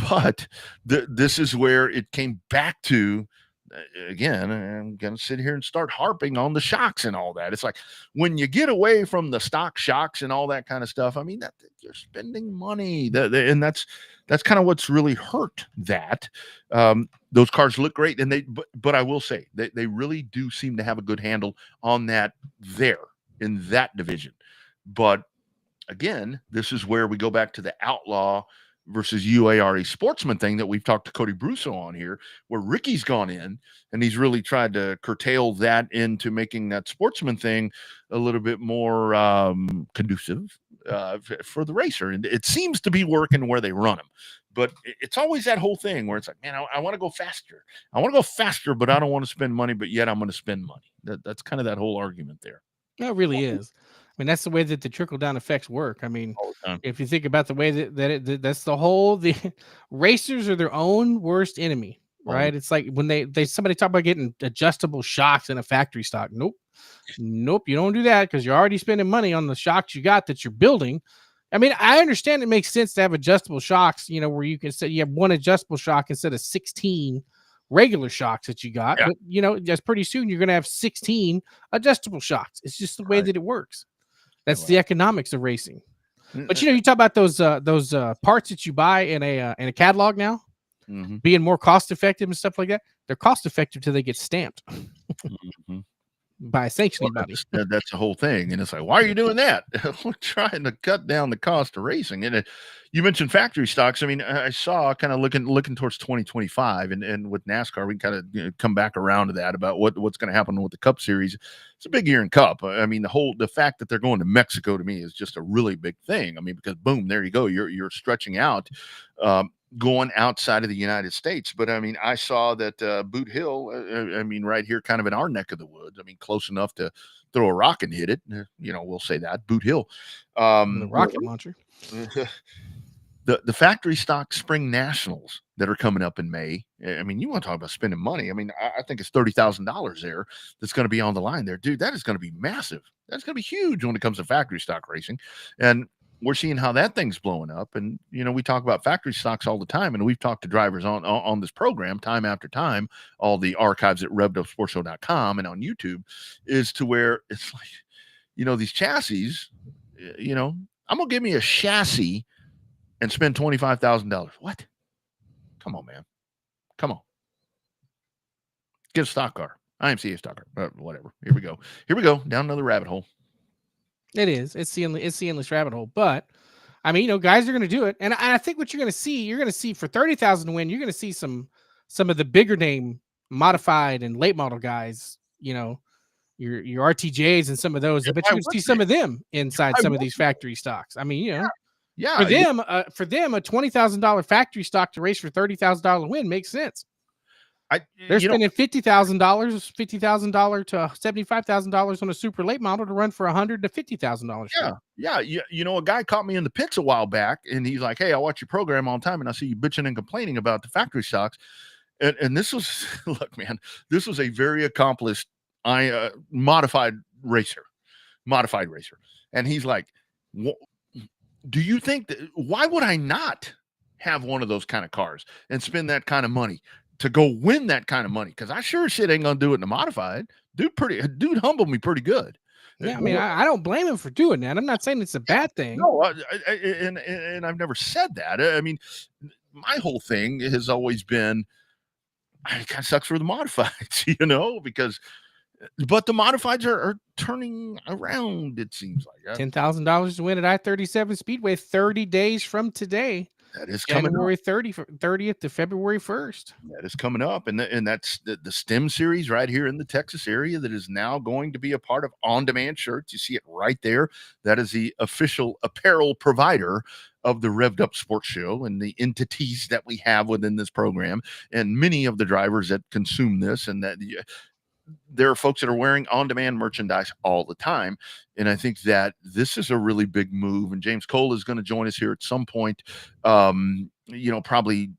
But this is where it came back to, again, I'm going to sit here and start harping on the shocks and all that. It's like when you get away from the stock shocks and all that kind of stuff, I mean, that you're spending money. And that's kind of what's really hurt that. Those cars look great. But I will say they really do seem to have a good handle on that there in that division. But again, this is where we go back to the outlaw versus UARE sportsman thing that we've talked to Cody Brusso on here, where Ricky's gone in and he's really tried to curtail that into making that sportsman thing a little bit more conducive for the racer. And it seems to be working where they run them. But it's always that whole thing where it's like, man, I want to go faster. But I don't want to spend money, but yet I'm going to spend money. That's kind of that whole argument there. It really is. mean, that's the way that the trickle down effects work. I mean, all the time. if you think about the way that's the whole the racers are their own worst enemy, right? It's like when they somebody talk about getting adjustable shocks in a factory stock. Nope, you don't do that because you're already spending money on the shocks you got that you're building. I mean, I understand it makes sense to have adjustable shocks, you know, where you can say you have one adjustable shock instead of 16 regular shocks that you got. Yeah. But, you know, just pretty soon you're going to have 16 adjustable shocks. It's just the way that it works. That's the economics of racing. But, you know, you talk about those parts that you buy in a catalog now being more cost effective and stuff like that. They're cost effective till they get stamped by a sanctioning body. That's the whole thing. And it's like, why are you doing that? We're trying to cut down the cost of racing. And you mentioned factory stocks. I mean, I saw kind of looking towards 2025 and with NASCAR, we kind of come back around to that about what's going to happen with the Cup Series. It's a big year in Cup. I mean, the fact that they're going to Mexico to me is just a really big thing. I mean, because boom, there you go. You're stretching out, going outside of the United States. But I mean, I saw that Boot Hill, I mean, right here, kind of in our neck of the woods. I mean, close enough to throw a rock and hit it. You know, we'll say that Boot Hill. The rocket launcher. The factory stock spring nationals that are coming up in May. I mean, you want to talk about spending money. I mean, I think it's $30,000 there that's going to be on the line there, dude. That is going to be massive. That's going to be huge when it comes to factory stock racing. And we're seeing how that thing's blowing up. And, you know, we talk about factory stocks all the time, and we've talked to drivers on this program time after time. All the archives at RevvedUpSportsShow.com and on YouTube is to where it's like, you know, these chassis, you know, I'm going to give me a chassis and spend $25,000. What? Come on, man. Come on. Get a stock car. IMCA a stock car. Whatever. Here we go. Down another rabbit hole. It is. It's the endless rabbit hole. But I mean, you know, guys are going to do it, and I think what you're going to see for 30,000 to win, you're going to see some of the bigger name modified and late model guys. You know, your RTJs and some of those. Yeah, but you're going to see some of them inside some of these factory stocks. I mean, you know, for them, a $20,000 factory stock to race for $30,000 win makes sense. They're spending $50,000, $50,000 to $75,000 on a super late model to run for $100,000 to $50,000. Yeah. You know, a guy caught me in the pits a while back, and he's like, "Hey, I watch your program all the time, and I see you bitching and complaining about the factory stocks." And this was, look, man, this was a very accomplished, modified racer, and he's like, "Do you think that? Why would I not have one of those kind of cars and spend that kind of money to go win that kind of money? Because I sure shit ain't gonna do it in the modified. Dude humbled me pretty good." Yeah, I mean, I don't blame him for doing that. I'm not saying it's a bad thing. No, and I've never said that. I mean, my whole thing has always been, it kind of sucks for the modifieds, you know, but the modifieds are turning around, it seems like. $10,000 to win at I-37 Speedway 30 days from today. That is coming January 30th to February 1st. That is coming up. And that's the STEM series right here in the Texas area that is now going to be a part of on-demand shirts. You see it right there. That is the official apparel provider of the Revved Up Sports Show and the entities that we have within this program, and many of the drivers that consume this, and that there are folks that are wearing on-demand merchandise all the time. And I think that this is a really big move. And James Cole is going to join us here at some point, you know, probably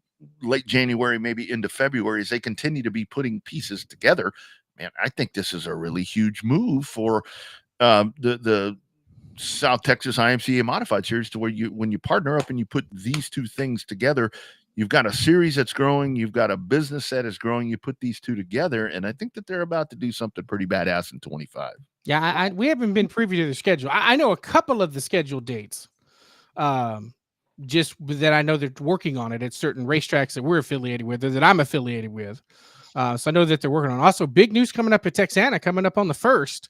late January, maybe into February, as they continue to be putting pieces together. Man, I think this is a really huge move for the South Texas IMCA Modified Series, to where when you partner up and you put these two things together, you've got a series that's growing. You've got a business that is growing. You put these two together, and I think that they're about to do something pretty badass in 25. Yeah, we haven't been privy to the schedule. I know a couple of the scheduled dates, just that I know they're working on it at certain racetracks that we're affiliated with, or that I'm affiliated with. So I know that they're working on it. Also, big news coming up at Texana, coming up on the 1st.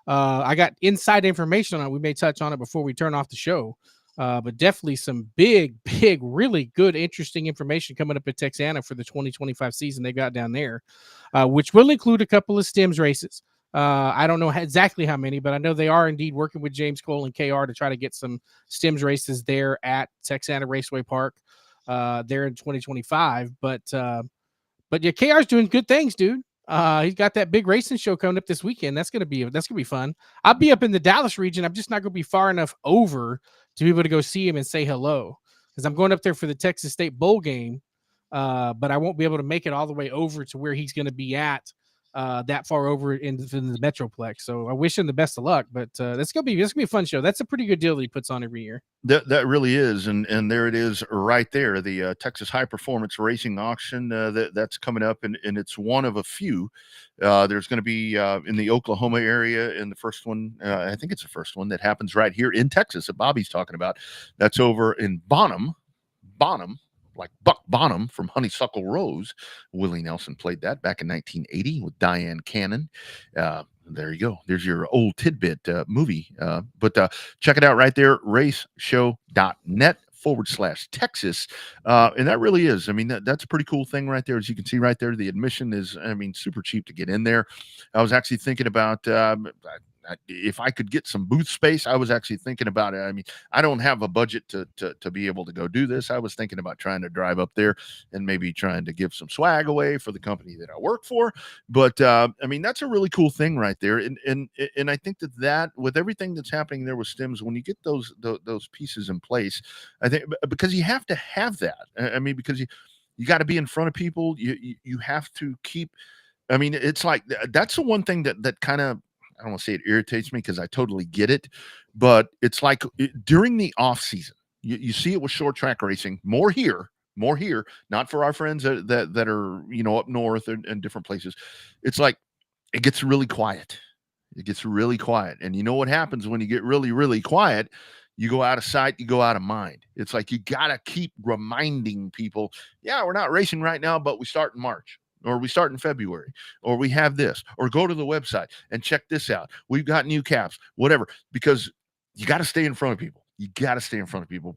I got inside information on it. We may touch on it before we turn off the show. But definitely some big, really good, interesting information coming up at Texana for the 2025 season they got down there, which will include a couple of Stems races. I don't know exactly how many, but I know they are indeed working with James Cole and KR to try to get some Stems races there at Texana Raceway Park there in 2025. But yeah, KR's doing good things, dude. He's got that big racing show coming up this weekend. That's gonna be fun. I'll be up in the Dallas region. I'm just not gonna be far enough over to be able to go see him and say hello, because I'm going up there for the Texas State Bowl game. But I won't be able to make it all the way over to where he's going to be at, that far over in the Metroplex. So I wish him the best of luck. But that's gonna be a fun show. That's a pretty good deal that he puts on every year. That really is, and there it is right there, the Texas High Performance Racing Auction that's coming up, and it's one of a few. There's going to be in the Oklahoma area, in the first one, I think it's the first one that happens right here in Texas that Bobby's talking about. That's over in Bonham, like Buck Bonham from Honeysuckle Rose. Willie Nelson played that back in 1980 with Diane Cannon. There you go. There's your old tidbit movie. But check it out right there, raceshow.net/Texas. And that really is, I mean, that's a pretty cool thing right there. As you can see right there, the admission is, I mean, super cheap to get in there. I was actually thinking about, if I could get some booth space, I was actually thinking about it. I mean, I don't have a budget to be able to go do this. I was thinking about trying to drive up there and maybe trying to give some swag away for the company that I work for. But I mean, that's a really cool thing right there. And I think that with everything that's happening there with Stims, when you get those pieces in place, I think because you have to have that. I mean, because you got to be in front of people. You have to keep. I mean, it's like that's the one thing that kind of, I don't want to say it irritates me, because I totally get it, but it's like during the off season, you see it with short track racing more here, not for our friends that are, you know, up north and different places. It's like, it gets really quiet. And you know what happens when you get really, really quiet? You go out of sight, you go out of mind. It's like, you got to keep reminding people, yeah, we're not racing right now, but we start in March, or we start in February, or we have this, or go to the website and check this out. We've got new caps, whatever, because you got to stay in front of people.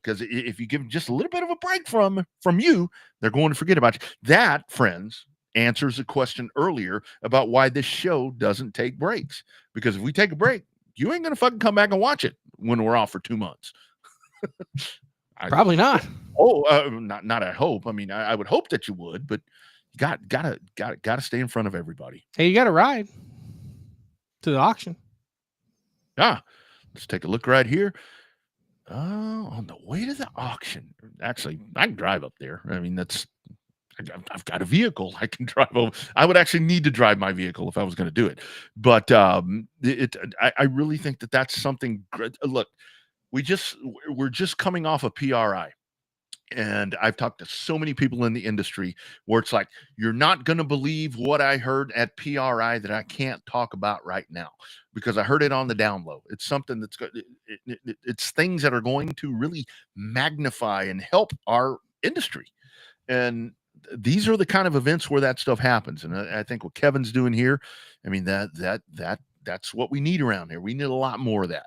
Because if you give them just a little bit of a break from you, they're going to forget about you. That, friends, answers the question earlier about why this show doesn't take breaks. Because if we take a break, you ain't going to fucking come back and watch it when we're off for 2 months. Probably not. Not I hope. I mean, I would hope that you would, but gotta stay in front of everybody. Hey, you got to ride to the auction. Let's take a look right here. On the way to the auction, actually, I can drive up there. I mean, I've got a vehicle. I can drive over. I would actually need to drive my vehicle if I was going to do it. But I really think that's something great. Look, we're just coming off of PRI. And I've talked to so many people in the industry where it's like, you're not going to believe what I heard at PRI that I can't talk about right now, because I heard it on the down low. It's something that's good. It's things that are going to really magnify and help our industry. And these are the kind of events where that stuff happens. And I think what Kevin's doing here, I mean, that's what we need around here. We need a lot more of that.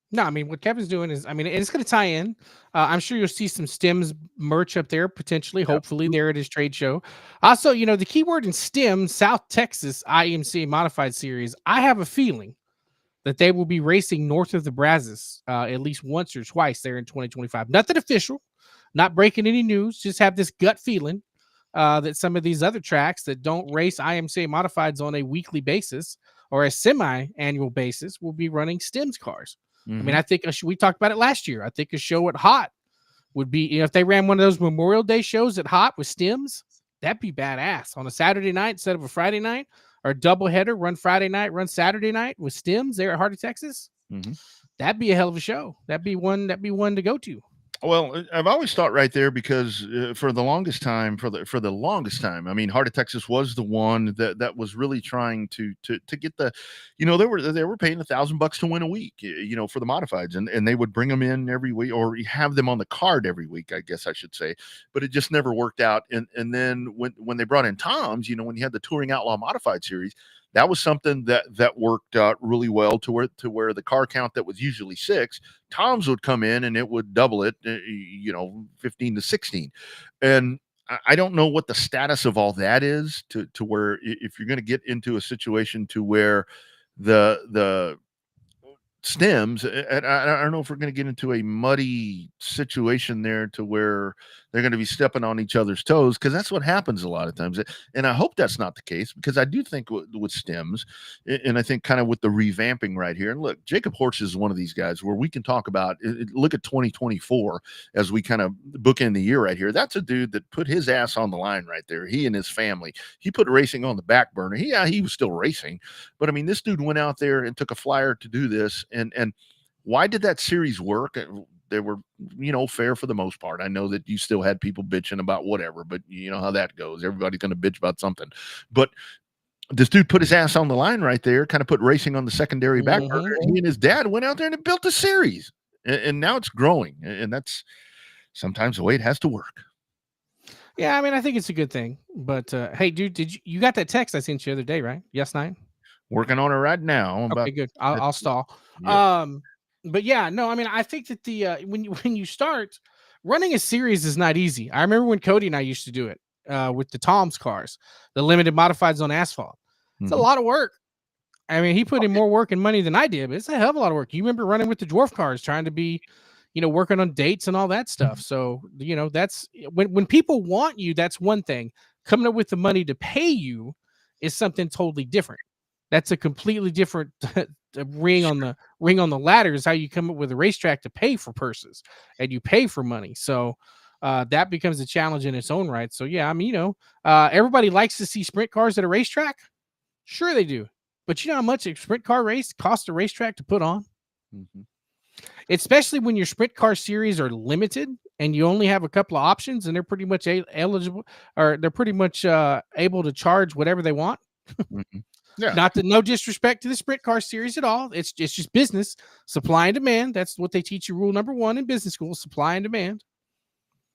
No, I mean, what Kevin's doing is, I mean, it's going to tie in. I'm sure you'll see some Stims merch up there, potentially, hopefully, there at his trade show. Also, you know, the keyword in Stim, South Texas IMCA Modified Series, I have a feeling that they will be racing north of the Brazos at least once or twice there in 2025. Nothing official, not breaking any news, just have this gut feeling that some of these other tracks that don't race IMCA Modifieds on a weekly basis or a semi-annual basis will be running Stims cars. I mean, I think we talked about it last year. I think a show at Hot would be, you know, if they ran one of those Memorial Day shows at Hot with Stims, that'd be badass on a Saturday night instead of a Friday night, or a doubleheader, run Friday night, run Saturday night with Stims there at Heart of Texas. That'd be a hell of a show. That'd be one to go to. Well, I've always thought right there, because for the longest time, I mean, Heart of Texas was the one that was really trying to get the, you know, they were paying $1,000 to win a week, you know, for the modifieds, and they would bring them in every week, or have them on the card every week, I guess I should say, but it just never worked out. And then when they brought in Tom's, you know, when you had the Touring Outlaw Modified Series, that was something that worked out really well to where the car count that was usually 6, Tom's would come in and it would double it, you know, 15 to 16. And I don't know what the status of all that is to where, if you're going to get into a situation to where the Stims, and I don't know if we're going to get into a muddy situation there to where they're going to be stepping on each other's toes, because that's what happens a lot of times. And I hope that's not the case, because I do think with stems, and I think kind of with the revamping right here. And look, Jacob Horch is one of these guys where we can talk about, look at 2024 as we kind of bookend the year right here. That's a dude that put his ass on the line right there. He and his family. He put racing on the back burner. He was still racing, but I mean, this dude went out there and took a flyer to do this. And why did that series work? They were, fair for the most part. I know that you still had people bitching about whatever, but you know how that goes. Everybody's going to bitch about something. But this dude put his ass on the line right there, kind of put racing on the secondary back burner. He and his dad went out there and built a series, and now it's growing. And that's sometimes the way it has to work. Yeah, I mean, I think it's a good thing. But hey, dude, you got that text I sent you the other day, right? Yes, 9. Working on it right now. Okay, good. I'll stall. Yeah. But yeah, no, I mean, I think that the when you start running a series is not easy. I remember when Cody and I used to do it with the Tom's cars, the limited modifieds on asphalt. It's a lot of work. I mean, he put in more work and money than I did, but it's a hell of a lot of work. You remember running with the dwarf cars, trying to be, working on dates and all that stuff. So, that's when people want you, that's one thing. Coming up with the money to pay you is something totally different. That's a completely different ring on the ladder, is how you come up with a racetrack to pay for purses, and you pay for money. So that becomes a challenge in its own right. So yeah, I mean, everybody likes to see sprint cars at a racetrack. Sure they do. But you know how much a sprint car race costs a racetrack to put on? Especially when your sprint car series are limited and you only have a couple of options, and they're pretty much eligible, or they're pretty much able to charge whatever they want. Yeah. No disrespect to the sprint car series at all. It's just business, supply and demand. That's what they teach you. Rule number 1 in business school: supply and demand.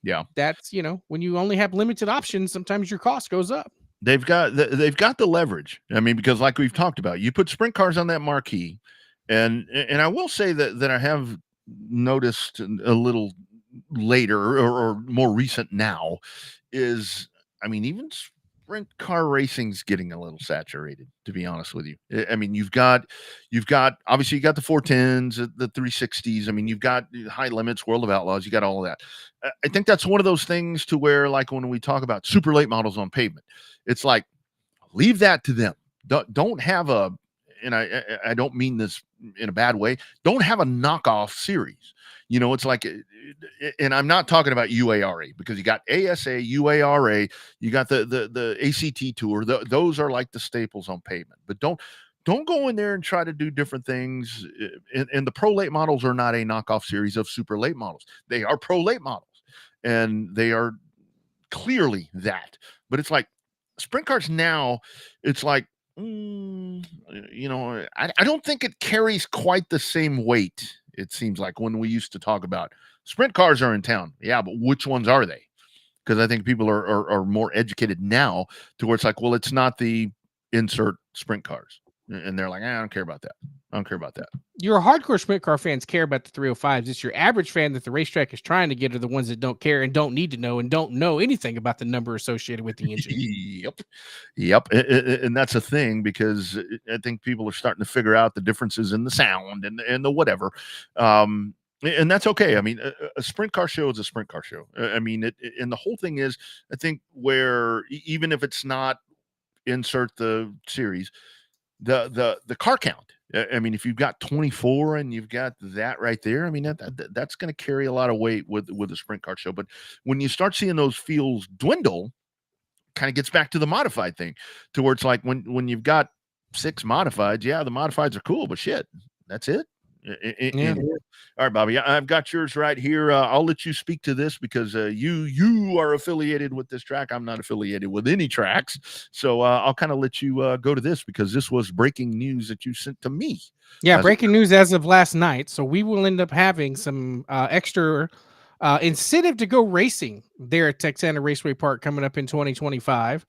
Yeah. That's, when you only have limited options, sometimes your cost goes up. They've got the leverage. I mean, because like we've talked about, you put sprint cars on that marquee, and I will say that I have noticed a little later or more recent now is, I mean, even sprint car racing's getting a little saturated, to be honest with you. I mean, you've got obviously you got the 410s, the 360s. I mean, you've got high limits, World of Outlaws. You got all of that. I think that's one of those things to where, like, when we talk about super late models on pavement, it's like, leave that to them. Don't have and I don't mean this in a bad way, don't have a knockoff series. It's like, and I'm not talking about UARA, because you got ASA, UARA, you got the ACT Tour. Those are like the staples on pavement. But don't go in there and try to do different things. And the pro late models are not a knockoff series of super late models. They are pro late models, and they are clearly that. But it's like sprint cars now, it's like, I don't think it carries quite the same weight. It seems like when we used to talk about sprint cars are in town. Yeah, but which ones are they? Because I think people are more educated now to where it's like, well, it's not the insert sprint cars. And they're like, I don't care about that. I don't care about that. Your hardcore sprint car fans care about the 305s. It's your average fan that the racetrack is trying to get are the ones that don't care and don't need to know and don't know anything about the number associated with the engine. Yep. And that's a thing, because I think people are starting to figure out the differences in the sound and the whatever. And that's okay. I mean, a sprint car show is a sprint car show. I mean, and the whole thing is, I think, where even if it's not insert the series, the car count. I mean, if you've got 24 and you've got that right there, I mean, that's going to carry a lot of weight with a sprint car show. But when you start seeing those fields dwindle, kind of gets back to the modified thing, to where it's like when you've got 6 modifieds, yeah, the modifieds are cool, but shit, that's it. Yeah. All right, Bobby, I've got yours right here. I'll let you speak to this, because you are affiliated with this track. I'm not affiliated with any tracks, so I'll kind of let you go to this, because this was breaking news that you sent to me. Yeah, breaking news as of last night. So we will end up having some extra incentive to go racing there at Texana Raceway Park coming up in 2025.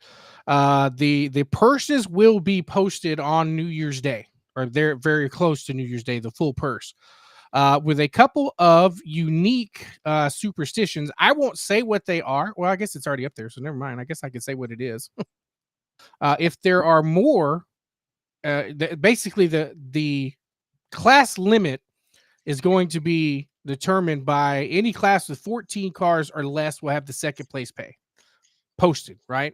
The purses will be posted on New Year's Day, or they're very close to New Year's Day, the full purse, with a couple of unique superstitions. I won't say what they are. Well, I guess it's already up there, so never mind. I guess I could say what it is. If there are more, basically the class limit is going to be determined by any class with 14 cars or less will have the second place pay posted, right?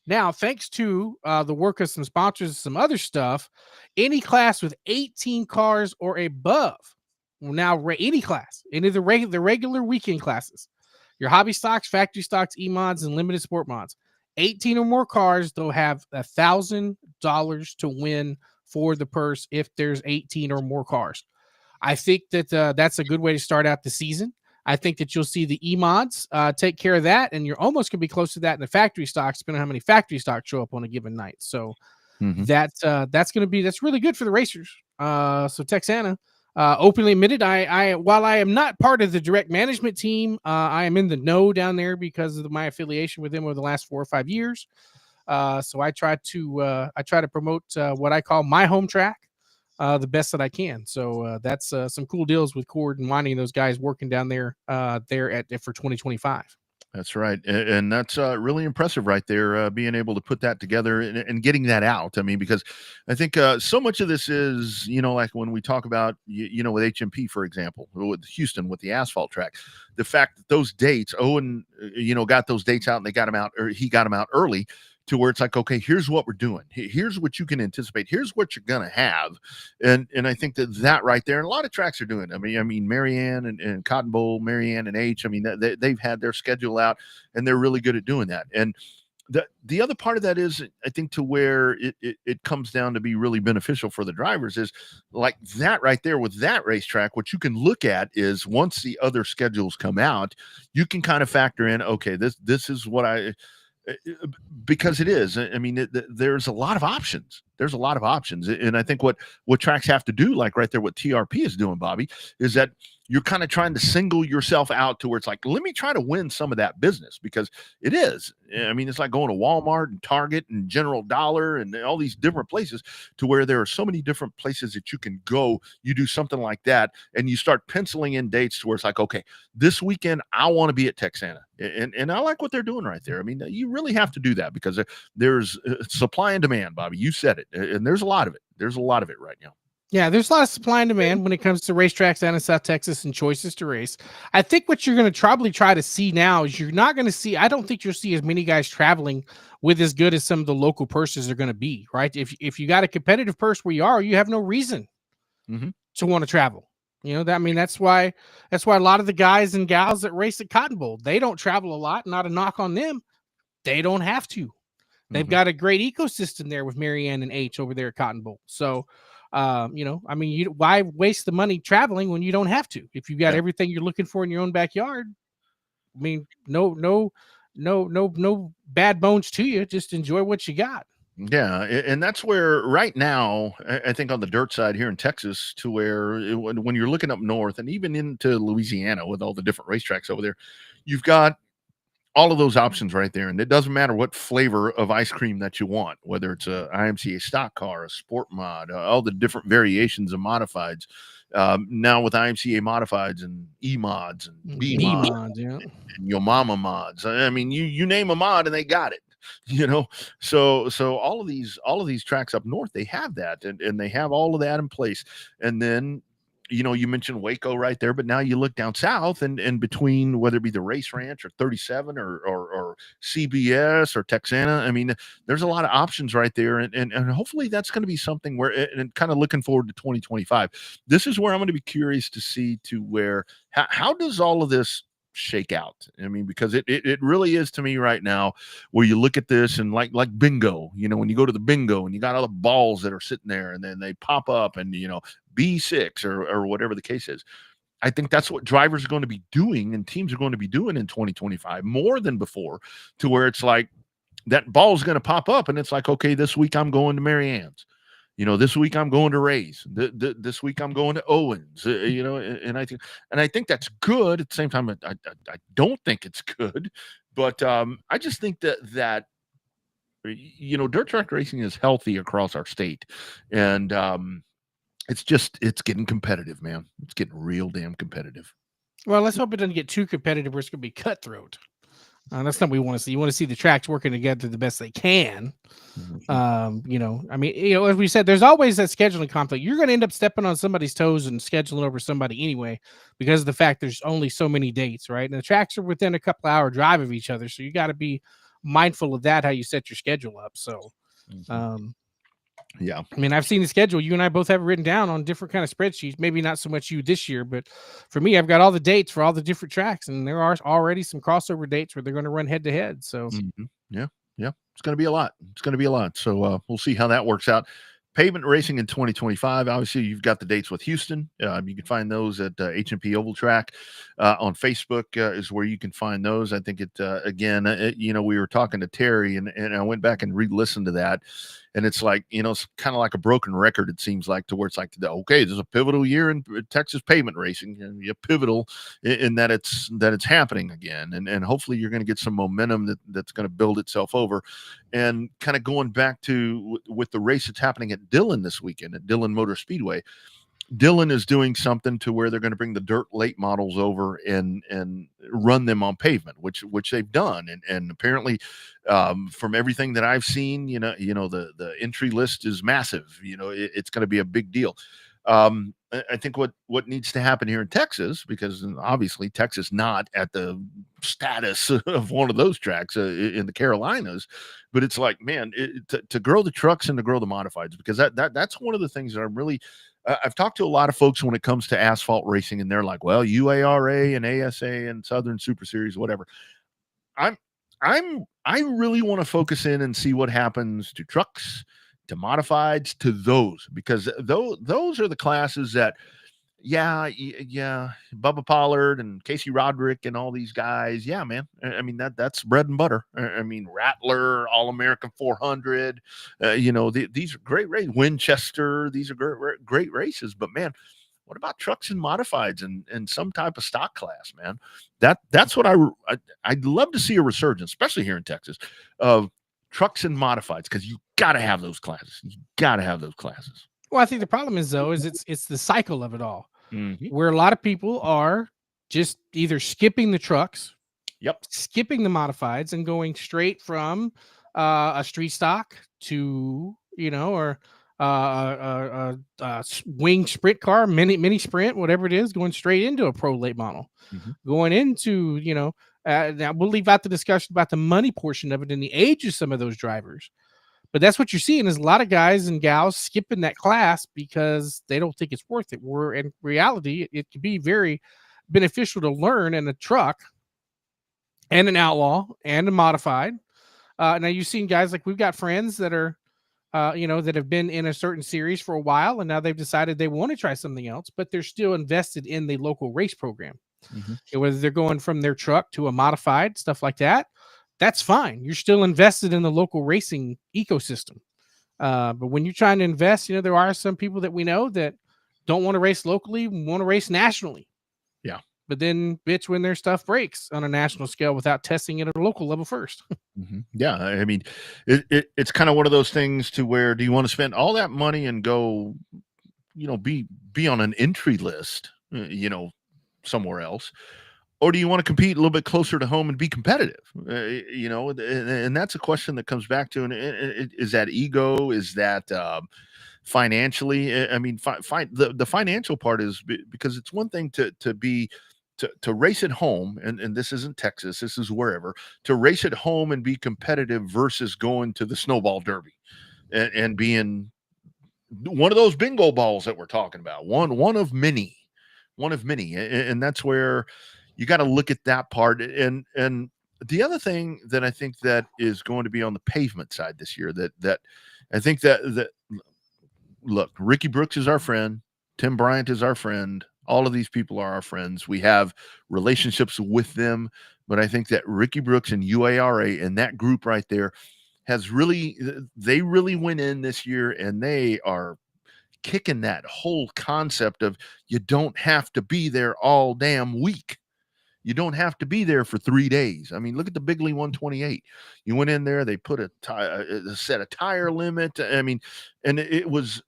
Now, thanks to the work of some sponsors and some other stuff, any class with 18 cars or above will now any class, any of the regular weekend classes, your hobby stocks, factory stocks, e-mods, and limited sport mods, 18 or more cars, they'll have $1,000 to win for the purse if there's 18 or more cars. I think that that's a good way to start out the season. I think that you'll see the E-mods take care of that, and you're almost going to be close to that in the factory stocks, depending on how many factory stocks show up on a given night. So that's really good for the racers. So Texana openly admitted, while I am not part of the direct management team, I am in the know down there because of my affiliation with them over the last 4 or 5 years. So I try to promote what I call my home track. The best that I can. So that's some cool deals with Cord and Winding, those guys working down there for 2025. That's right. And that's really impressive right there, being able to put that together and getting that out. I mean, because I think so much of this is, like when we talk about, with HMP, for example, with Houston, with the asphalt track, the fact that those dates, Owen, got those dates out and they got them out, or he got them out early, to where it's like, okay, here's what we're doing. Here's what you can anticipate. Here's what you're going to have. And I think that right there, and a lot of tracks are doing it. I mean, Marianne and Cotton Bowl, Marianne and H, I mean, they've had their schedule out and they're really good at doing that. And the other part of that is, I think, to where it comes down to be really beneficial for the drivers is like that right there with that racetrack. What you can look at is once the other schedules come out, you can kind of factor in, okay, this is what because it is. I mean, there's a lot of options. There's a lot of options. And I think what tracks have to do, like right there, what TRP is doing, Bobby, is that you're kind of trying to single yourself out to where it's like, let me try to win some of that business, because it is. I mean, it's like going to Walmart and Target and General Dollar and all these different places, to where there are so many different places that you can go. You do something like that and you start penciling in dates to where it's like, okay, this weekend I want to be at Texana. And I like what they're doing right there. I mean, you really have to do that because there's supply and demand, Bobby. You said it. And there's a lot of it. There's a lot of it right now. Yeah, there's a lot of supply and demand when it comes to racetracks down in South Texas and choices to race. I think what you're going to probably try to see now is you're not going to see, I don't think you'll see as many guys traveling with as good as some of the local purses are going to be, right? If you got a competitive purse where you are, you have no reason to want to travel. That's why a lot of the guys and gals that race at Cotton Bowl, they don't travel a lot. Not a knock on them. They don't have to. They've got a great ecosystem there with Marianne and H over there at Cotton Bowl. So, why waste the money traveling when you don't have to? If you've got everything you're looking for in your own backyard, I mean, no bad bones to you. Just enjoy what you got. Yeah, and that's where right now, I think on the dirt side here in Texas, to where when you're looking up north and even into Louisiana with all the different racetracks over there, you've got all of those options right there. And it doesn't matter what flavor of ice cream that you want, whether it's a IMCA stock car, a sport mod, all the different variations of modifieds. Now with IMCA modifieds and E-mods and B-mods and Yo Mama mods. I mean, you name a mod and they got it. So all of these tracks up north, they have that and they have all of that in place. And then you mentioned Waco right there, but now you look down south and between whether it be the Race Ranch or 37 or CBS or Texana, I mean, there's a lot of options right there. And hopefully that's going to be something where, and kind of looking forward to 2025. This is where I'm going to be curious to see to where, how does all of this shake out? I mean, because it really is to me right now, where you look at this and like bingo, when you go to the bingo and you got all the balls that are sitting there and then they pop up and, B6 or whatever the case is. I think that's what drivers are going to be doing and teams are going to be doing in 2025 more than before, to where it's like that ball is going to pop up and it's like, okay, this week I'm going to Marianne's. This week I'm going to Ray's. This week I'm going to Owens. And I think that's good. At the same time, I don't think it's good, but I just think that dirt track racing is healthy across our state, and it's getting competitive, man. It's getting real damn competitive. Well, let's hope it doesn't get too competitive where it's going to be cutthroat. That's not what we want to see. You want to see the tracks working together the best they can. You know, I mean, you know, as we said, there's always that scheduling conflict. You're going to end up stepping on somebody's toes and scheduling over somebody anyway, because of the fact there's only so many dates, right? And the tracks are within a couple hour drive of each other, so you got to be mindful of that, how you set your schedule up. So, yeah, I mean, I've seen the schedule. You and I both have it written down on different kind of spreadsheets. Maybe not so much you this year, but for me, I've got all the dates for all the different tracks, and there are already some crossover dates where they're going to run head to head. So, yeah, it's going to be a lot. It's going to be a lot. So we'll see how that works out. Pavement racing in 2025. Obviously, you've got the dates with Houston. You can find those at H&P Oval Track on Facebook is where you can find those. I think you know, we were talking to Terry, and I went back and re-listened to that. And it's like, you know, it's kind of like a broken record, it seems like, to where it's like, okay, there's a pivotal year in Texas pavement racing, and pivotal in that it's happening again. And hopefully you're going to get some momentum that's going to build itself over. And kind of going back to with the race that's happening at Dillon this weekend at Dillon Motor Speedway. Dillon is doing something to where they're going to bring the dirt late models over and run them on pavement, which they've done. And apparently, from everything that I've seen, you know, the entry list is massive. You know, it's going to be a big deal. I think what needs to happen here in Texas, because obviously Texas not at the status of one of those tracks in the Carolinas, but it's like, man, to grow the trucks and to grow the modifieds, because that's one of the things that I'm really. I've talked to a lot of folks when it comes to asphalt racing, and they're like, well, UARA and ASA and Southern Super Series, whatever. I really want to focus in and see what happens to trucks, to modifieds, to those, because those are the classes that, yeah, Bubba Pollard and Casey Roderick and all these guys. Yeah, man. I mean, that's bread and butter. I mean, Rattler, All-American 400, you know, these are great races. Winchester, these are great races. But, man, what about trucks and modifieds and some type of stock class, man? That's what I'd love to see a resurgence, especially here in Texas, of trucks and modifieds, because you got to have those classes. You got to have those classes. well, I think the problem is, though, is it's the cycle of it all. Where a lot of people are just either skipping the trucks, skipping the modifieds, and going straight from a street stock to, you know, or a wing sprint car, mini sprint, whatever it is, going straight into a pro late model, going into, you know, now we'll leave out the discussion about the money portion of it and the age of some of those drivers. But that's what you're seeing, is a lot of guys and gals skipping that class because they don't think it's worth it. Where in reality, it can be very beneficial to learn in a truck and an outlaw and a modified. Now you've seen guys like, we've got friends that are, you know, that have been in a certain series for a while, and now they've decided they want to try something else, but they're still invested in the local race program. Whether they're going from their truck to a modified, stuff like that, that's fine. You're still invested in the local racing ecosystem. But when you're trying to invest, you know, there are some people that we know that don't want to race locally, want to race nationally. Yeah. But then bitch when their stuff breaks on a national scale without testing it at a local level first. Yeah. I mean, it's kind of one of those things to where, do you want to spend all that money and go, you know, be on an entry list, you know, somewhere else? Or do you want to compete a little bit closer to home and be competitive? You know, and that's a question that comes back to, and is that ego? Is that financially? I mean, the financial part is, because it's one thing to race at home, and this isn't Texas, this is wherever, to race at home and be competitive versus going to the snowball derby and being one of those bingo balls that we're talking about, one of many, and that's where you got to look at that part. And the other thing that I think that is going to be on the pavement side this year, that I think that look, Ricky Brooks is our friend, Tim Bryant is our friend, all of these people are our friends. We have relationships with them, but I think that Ricky Brooks and UARA and that group right there they really went in this year, and they are kicking that whole concept of, you don't have to be there all damn week. You don't have to be there for 3 days. I mean, look at the Bigley 128. You went in there, they put a set a tire limit. I mean, and it was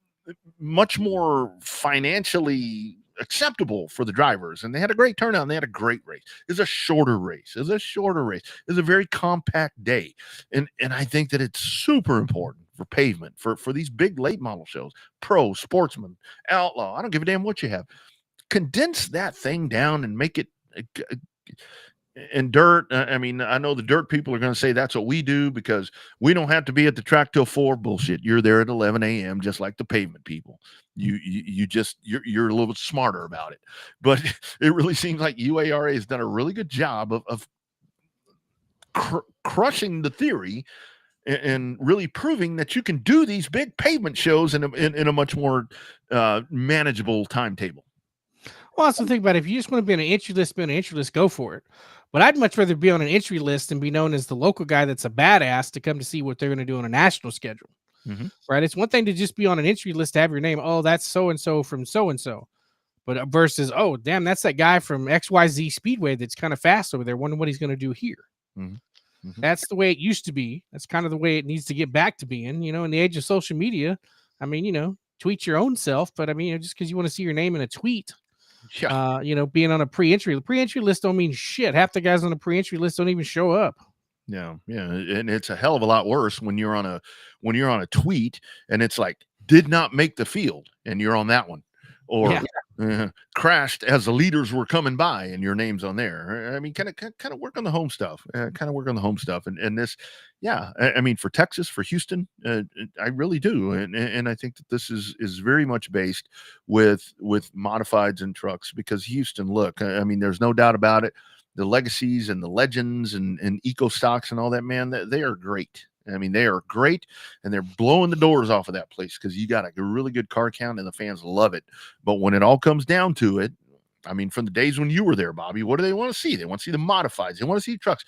much more financially acceptable for the drivers, and they had a great turnout and they had a great race. It's a shorter race. It's a very compact day. And I think that it's super important for pavement, for these big late model shows, pro, sportsman, outlaw. I don't give a damn what you have. Condense that thing down and make it and dirt. I mean, I know the dirt people are going to say that's what we do because we don't have to be at the track till 4. Bullshit. You're there at 11 a.m. just like the pavement people. You're a little bit smarter about it. But it really seems like UARA has done a really good job of crushing the theory and really proving that you can do these big pavement shows in a much more manageable timetable. Well, also think about it. If you just want to be on an entry list, go for it. But I'd much rather be on an entry list and be known as the local guy that's a badass to come to see what they're going to do on a national schedule. Mm-hmm. Right? It's one thing to just be on an entry list to have your name. Oh, that's so-and-so from so-and-so. But versus, oh, damn, that's that guy from XYZ Speedway that's kind of fast over there. Wonder what he's going to do here. Mm-hmm. Mm-hmm. That's the way it used to be. That's kind of the way it needs to get back to being. In the age of social media, I mean, tweet your own self. But I mean, just because you want to see your name in a tweet, being on a pre-entry list don't mean shit. Half the guys on the pre-entry list don't even show up. Yeah, and it's a hell of a lot worse when you're on a tweet and it's like did not make the field and you're on that one, or crashed as the leaders were coming by and your name's on there. I mean, kind of work on the home stuff. And this, I mean, for Texas, for Houston, I really do, and I think that this is very much based with modifieds and trucks because Houston. Look, I mean, there's no doubt about it. The legacies and the legends and eco stocks and all that, man, they are great. I mean, they are great, and they're blowing the doors off of that place because you got a really good car count and the fans love it. But when it all comes down to it, I mean, from the days when you were there, Bobby, what do they want to see? They want to see the modifieds. They want to see trucks,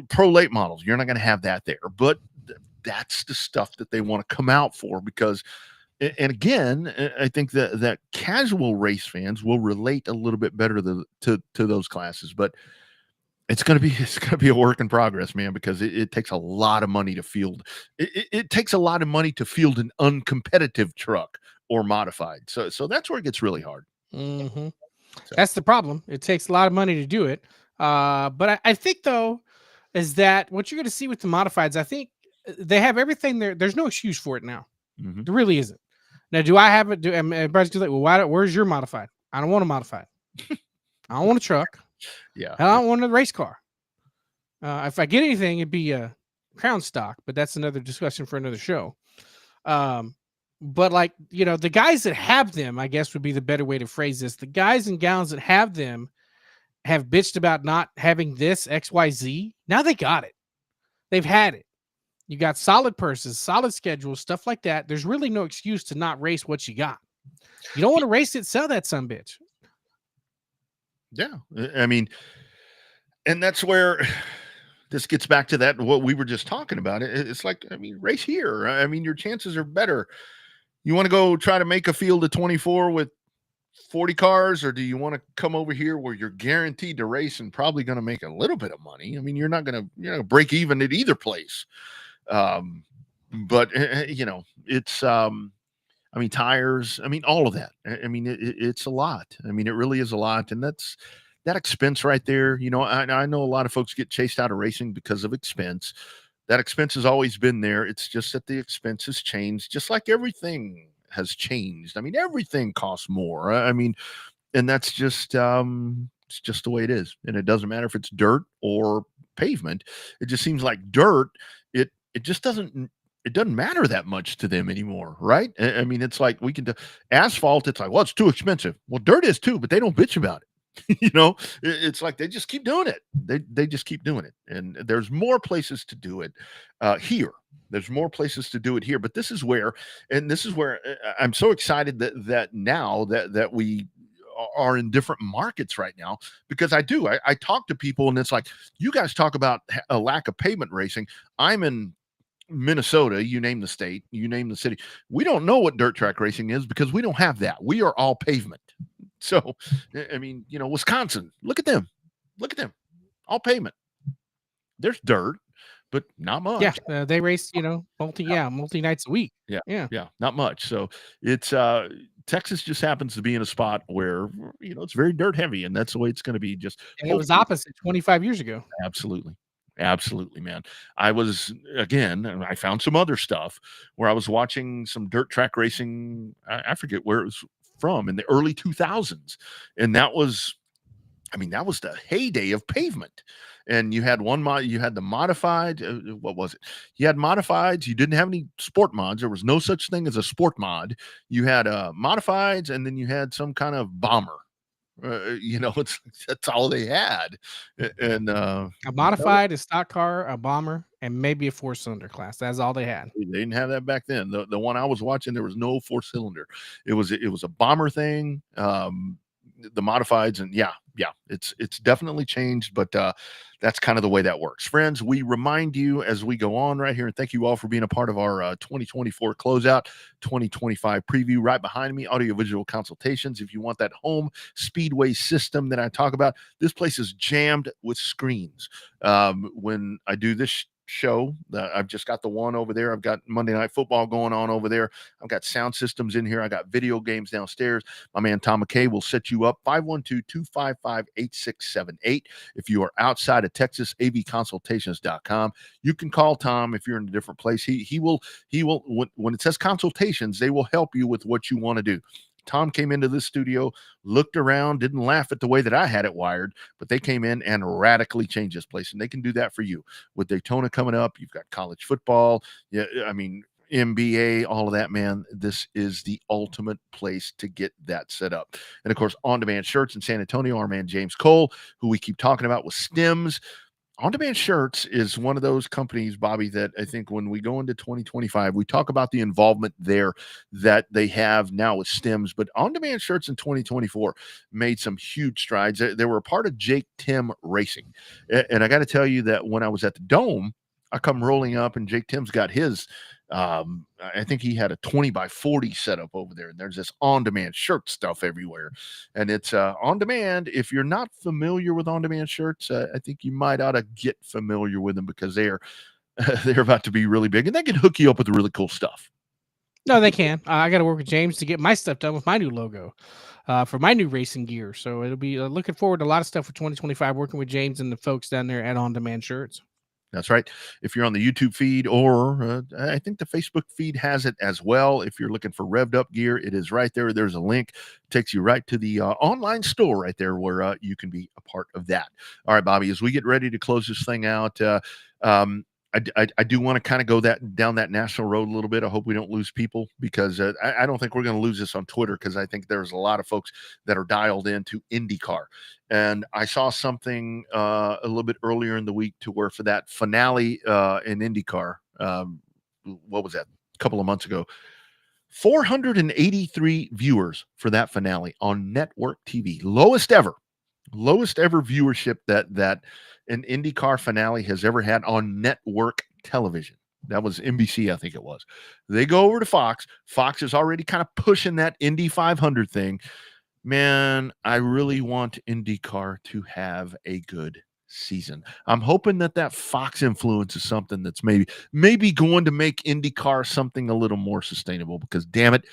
pro late models. You're not going to have that there, but that's the stuff that they want to come out for because. And again, I think that casual race fans will relate a little bit better to those classes, but it's going to be a work in progress, man, because it takes a lot of money to field. It takes a lot of money to field an uncompetitive truck or modified. So that's where it gets really hard. Mm-hmm. So. That's the problem. It takes a lot of money to do it. But I think though, is that what you're going to see with the modifieds? I think they have everything there. There's no excuse for it now. Mm-hmm. There really isn't. Now, do I have it? Everybody's like, well, where's your modified? I don't want a modified. I don't want a truck. Yeah. I don't want a race car. If I get anything, it'd be a Crown stock, but that's another discussion for another show. But like, the guys that have them, I guess would be the better way to phrase this. The guys and gals that have them have bitched about not having this XYZ. Now they got it. They've had it. You got solid purses, solid schedules, stuff like that. There's really no excuse to not race what you got. You don't want to race it, sell that sumbitch. Yeah. I mean, and that's where this gets back to that, what we were just talking about. It's like, I mean, race here. I mean, your chances are better. You want to go try to make a field of 24 with 40 cars, or do you want to come over here where you're guaranteed to race and probably going to make a little bit of money? I mean, you're not going to break even at either place. But it's, I mean, tires, I mean, all of that. I mean, it's a lot. I mean, it really is a lot. And that's that expense right there. I know a lot of folks get chased out of racing because of expense. That expense has always been there. It's just that the expense has changed, just like everything has changed. I mean, everything costs more. I mean, and that's just, it's just the way it is. And it doesn't matter if it's dirt or pavement. It just seems like dirt, it just doesn't matter that much to them anymore, right? I mean, it's like we can do asphalt. It's like, well, it's too expensive. Well, dirt is too, but they don't bitch about it. It's like they just keep doing it. They just keep doing it, and there's more places to do it here. There's more places to do it here, but this is where I'm so excited that now that we are in different markets right now, because I talk to people and it's like, you guys talk about a lack of pavement racing. I'm in Minnesota, you name the state, you name the city. We don't know what dirt track racing is because we don't have that. We are all pavement. So, I mean, Wisconsin, look at them, all pavement. There's dirt, but not much. They race, multi nights a week. Yeah, not much. So it's Texas just happens to be in a spot where, it's very dirt heavy, and that's the way it's going to be. Just And it was opposite 25 years ago. absolutely. Absolutely, man. I found some other stuff where I was watching some dirt track racing. I forget where it was from, in the early 2000s. And that was the heyday of pavement. And you had you had the modified, what was it? You had modifieds. You didn't have any sport mods. There was no such thing as a sport mod. You had modifieds, and then you had some kind of bomber. That's all they had. And A modified, a stock car, a bomber, and maybe a 4-cylinder class. That's all they had. they didn't have that back then. The one I was watching, there was no 4-cylinder. It was a bomber thing. The modifieds, and it's definitely changed, but that's kind of the way that works. Friends, we remind you as we go on right here, and thank you all for being a part of our 2024 closeout, 2025 preview. Right behind me, audiovisual consultations. If you want that home speedway system that I talk about, this place is jammed with screens. When I do this show, I've just got the one over there. I've got Monday Night Football going on over there. I've got sound systems in here. I got video games downstairs. My man Tom McKay will set you up. 512-255-8678. If you are outside of Texas, avconsultations.com. You can call Tom if you're in a different place. He will when it says consultations, they will help you with what you want to do. Tom came into this studio, looked around, didn't laugh at the way that I had it wired, but they came in and radically changed this place, and they can do that for you. With Daytona coming up, you've got college football, NBA, all of that, man. This is the ultimate place to get that set up. And, of course, On Demand Shirts in San Antonio, our man James Cole, who we keep talking about with Stems. On Demand Shirts is one of those companies, Bobby, that I think when we go into 2025, we talk about the involvement there that they have now with Stems. But On Demand Shirts in 2024 made some huge strides. They were a part of Jake Tim Racing. And I got to tell you that when I was at the Dome, I come rolling up, and Jake Tim's got his, I think he had a 20x40 setup over there. And there's this on-demand shirt stuff everywhere. And it's on demand. If you're not familiar with on-demand shirts, I think you might ought to get familiar with them, because they're about to be really big, and they can hook you up with really cool stuff. No, they can. I got to work with James to get my stuff done with my new logo for my new racing gear. So it'll be looking forward to a lot of stuff for 2025, working with James and the folks down there at On Demand Shirts. That's right. If you're on the YouTube feed, or I think the Facebook feed has it as well. If you're looking for Revved Up gear, it is right there. There's a link, takes you right to the online store right there, where you can be a part of that. All right, Bobby, as we get ready to close this thing out, I do want to kind of go down that national road a little bit. I hope we don't lose people, because I don't think we're going to lose this on Twitter, because I think there's a lot of folks that are dialed into IndyCar. And I saw something a little bit earlier in the week to where for that finale in IndyCar, what was that? A couple of months ago, 483 viewers for that finale on network TV. Lowest ever viewership that an IndyCar finale has ever had on network television. That was NBC, I think it was. They go over to Fox. Fox is already kind of pushing that Indy 500 thing. Man, I really want IndyCar to have a good season. I'm hoping that Fox influence is something that's maybe going to make IndyCar something a little more sustainable, because damn it,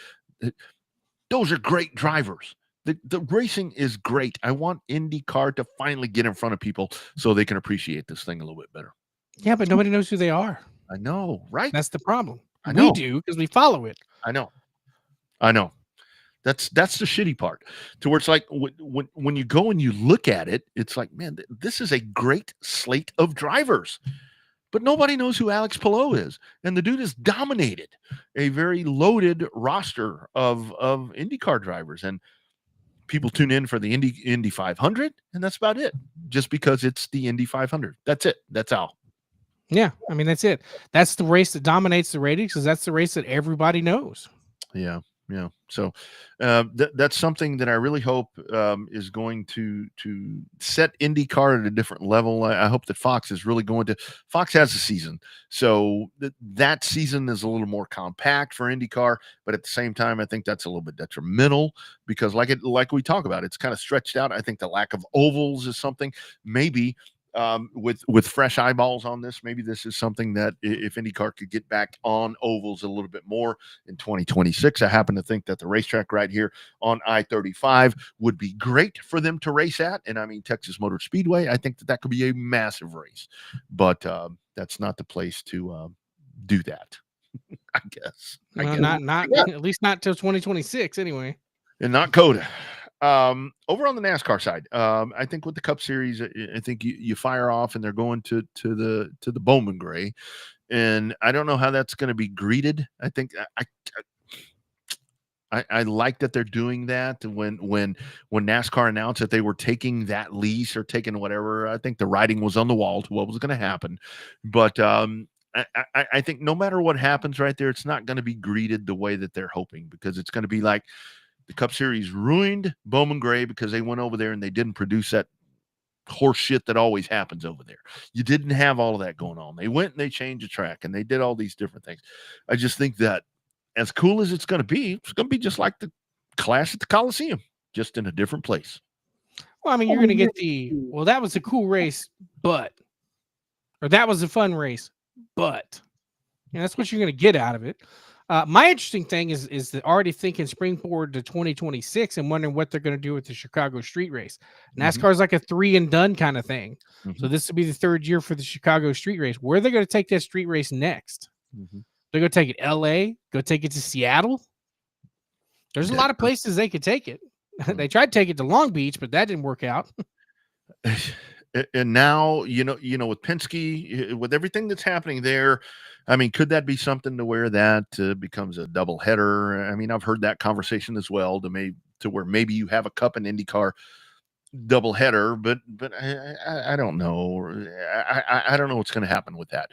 those are great drivers. The racing is great. I want IndyCar to finally get in front of people so they can appreciate this thing a little bit better. Yeah, but nobody knows who they are. I know, right? That's the problem. I know. We do, because we follow it. I know. That's the shitty part, to where it's like when you go and you look at it, it's like, man, this is a great slate of drivers, but nobody knows who Alex Palou is. And the dude has dominated a very loaded roster of IndyCar drivers. And people tune in for the Indy 500, and that's about it, just because it's the Indy 500. That's it. That's all. Yeah, I mean, that's it. That's the race that dominates the ratings, because that's the race that everybody knows. Yeah. So that's something that I really hope is going to set IndyCar at a different level. I hope that Fox is really going to. Fox has a season, so that season is a little more compact for IndyCar. But at the same time, I think that's a little bit detrimental, because like we talk about, it's kind of stretched out. I think the lack of ovals is something maybe with fresh eyeballs on this, maybe this is something that if IndyCar could get back on ovals a little bit more in 2026. I happen to think that the racetrack right here on I-35 would be great for them to race at. And I mean, Texas Motor Speedway, I think that could be a massive race, but that's not the place to do that. I guess. Not at least not till 2026 anyway. And not Coda. Over on the NASCAR side, I think with the Cup Series, I think you fire off and they're going to the Bowman Gray, and I don't know how that's going to be greeted. I think I like that they're doing that. When NASCAR announced that they were taking that lease or taking whatever, I think the writing was on the wall to what was going to happen. But I think no matter what happens right there, it's not going to be greeted the way that they're hoping, because it's going to be like, the Cup Series ruined Bowman Gray because they went over there and they didn't produce that horse shit that always happens over there. You didn't have all of that going on. They went and they changed the track and they did all these different things. I just think that as cool as it's going to be just like the Clash at the Coliseum, just in a different place. Well, I mean, you're going to get that was a cool race, or that was a fun race, but that's what you're going to get out of it. My interesting thing is that already thinking springboard to 2026 and wondering what they're going to do with the Chicago street race. NASCAR is like a 3 and done kind of thing. So this will be the 3rd year for the Chicago street race. Where are they going to take that street race next? They're going to take it LA, go take it to Seattle. There's a lot of places they could take it. They tried to take it to Long Beach, but that didn't work out. And now, with Penske, with everything that's happening there, I mean, could that be something to where that becomes a double header? I mean, I've heard that conversation as well, to where maybe you have a Cup and IndyCar double header, but I don't know. I don't know what's going to happen with that.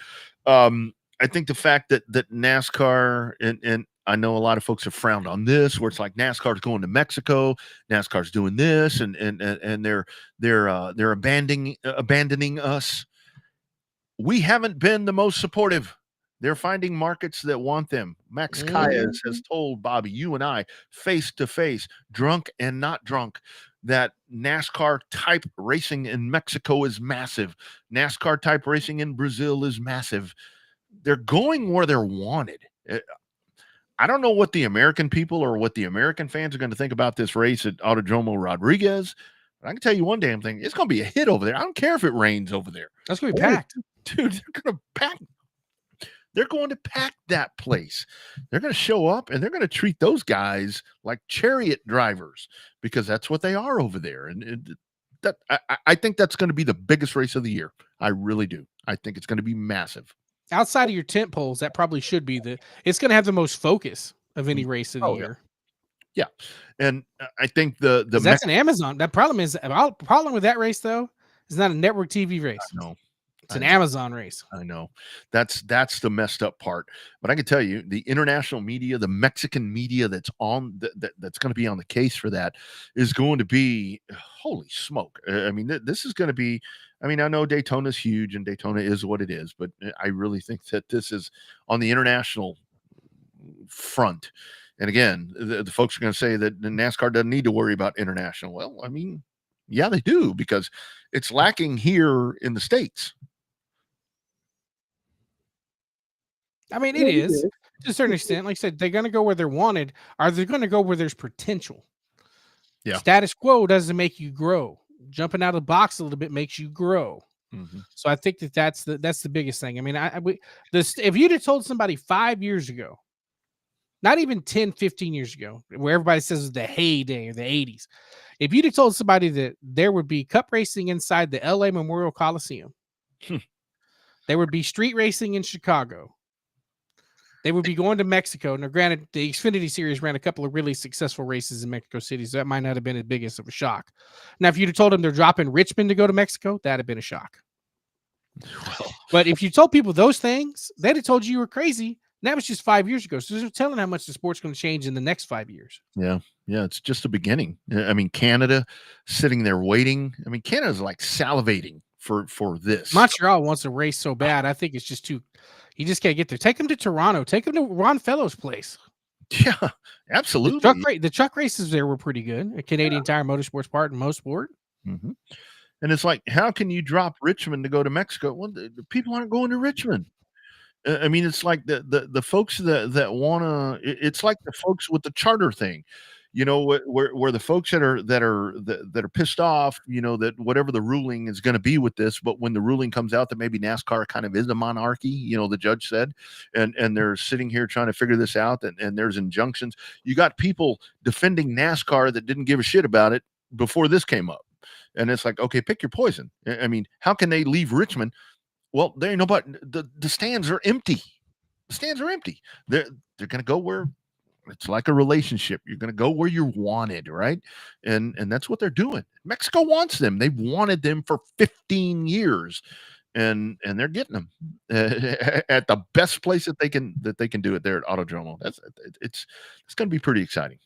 I think the fact that NASCAR and I know a lot of folks have frowned on this, where it's like NASCAR's going to Mexico, NASCAR's doing this, and they're abandoning us. We haven't been the most supportive. They're finding markets that want them. Max Calles has told Bobby, you and I, face to face, drunk and not drunk, that NASCAR type racing in Mexico is massive. NASCAR type racing in Brazil is massive. They're going where they're wanted. I don't know what the American people or what the American fans are going to think about this race at Autodromo Rodriguez. But I can tell you one damn thing. It's going to be a hit over there. I don't care if it rains over there. That's going to be packed. Dude, they're going to pack. They're going to pack that place. They're going to show up and they're going to treat those guys like chariot drivers, because that's what they are over there. And I think that's going to be the biggest race of the year. I really do. I think it's going to be massive. Outside of your tent poles, that probably should be it's going to have the most focus of any race of the year. Yeah. And I think that's an Amazon. That problem with that race though, is not a network TV race. No. It's an Amazon race. I know. That's the messed up part. But I can tell you, the international media, the Mexican media that's on that's going to be on the case for that is going to be, holy smoke. I mean, this is going to be, I mean, I know Daytona's huge and Daytona is what it is, but I really think that this is on the international front. And again, the folks are going to say that the NASCAR doesn't need to worry about international. Well, I mean, yeah, they do, because it's lacking here in the States. I mean, it is to a certain extent. Like I said, they're going to go where they're wanted. Are they going to go where there's potential? Yeah. Status quo doesn't make you grow. Jumping out of the box a little bit makes you grow. So I think that's the biggest thing. I mean, if you'd have told somebody 5 years ago, not even 10, 15 years ago, where everybody says it's the heyday of the 80s, if you'd have told somebody that there would be Cup racing inside the LA Memorial Coliseum, there would be street racing in Chicago, they would be going to Mexico. Now, granted, the Xfinity Series ran a couple of really successful races in Mexico City, so that might not have been as big as of a shock. Now, if you'd have told them they're dropping Richmond to go to Mexico, that'd have been a shock. Well, but if you told people those things, they'd have told you were crazy. And that was just 5 years ago. So they're telling how much the sport's going to change in the next 5 years. Yeah. Yeah. It's just the beginning. I mean, Canada sitting there waiting. I mean, Canada's like salivating for this. Montreal wants a race so bad. I think it's just too. You just can't get there. Take them to Toronto. Take them to Ron Fellows' place. Yeah, absolutely. The truck races there were pretty good. A Canadian Tire Motorsports Park and Mosport. And it's like, how can you drop Richmond to go to Mexico? Well, the people aren't going to Richmond. I mean, it's like the folks that wanna. It's like the folks with the charter thing, where the folks that are pissed off, that whatever the ruling is going to be with this, but when the ruling comes out that maybe NASCAR kind of is a monarchy, the judge said, and they're sitting here trying to figure this out, and there's injunctions. You got people defending NASCAR that didn't give a shit about it before this came up. And it's like, okay, pick your poison. I mean, how can they leave Richmond? Well, there ain't nobody. The stands are empty. The stands are empty. They're going to go where it's like a relationship. You're going to go where you're wanted, right? And that's what they're doing. Mexico wants them. They've wanted them for 15 years, and they're getting them at the best place that they can do it there at Autodromo. It's going to be pretty exciting.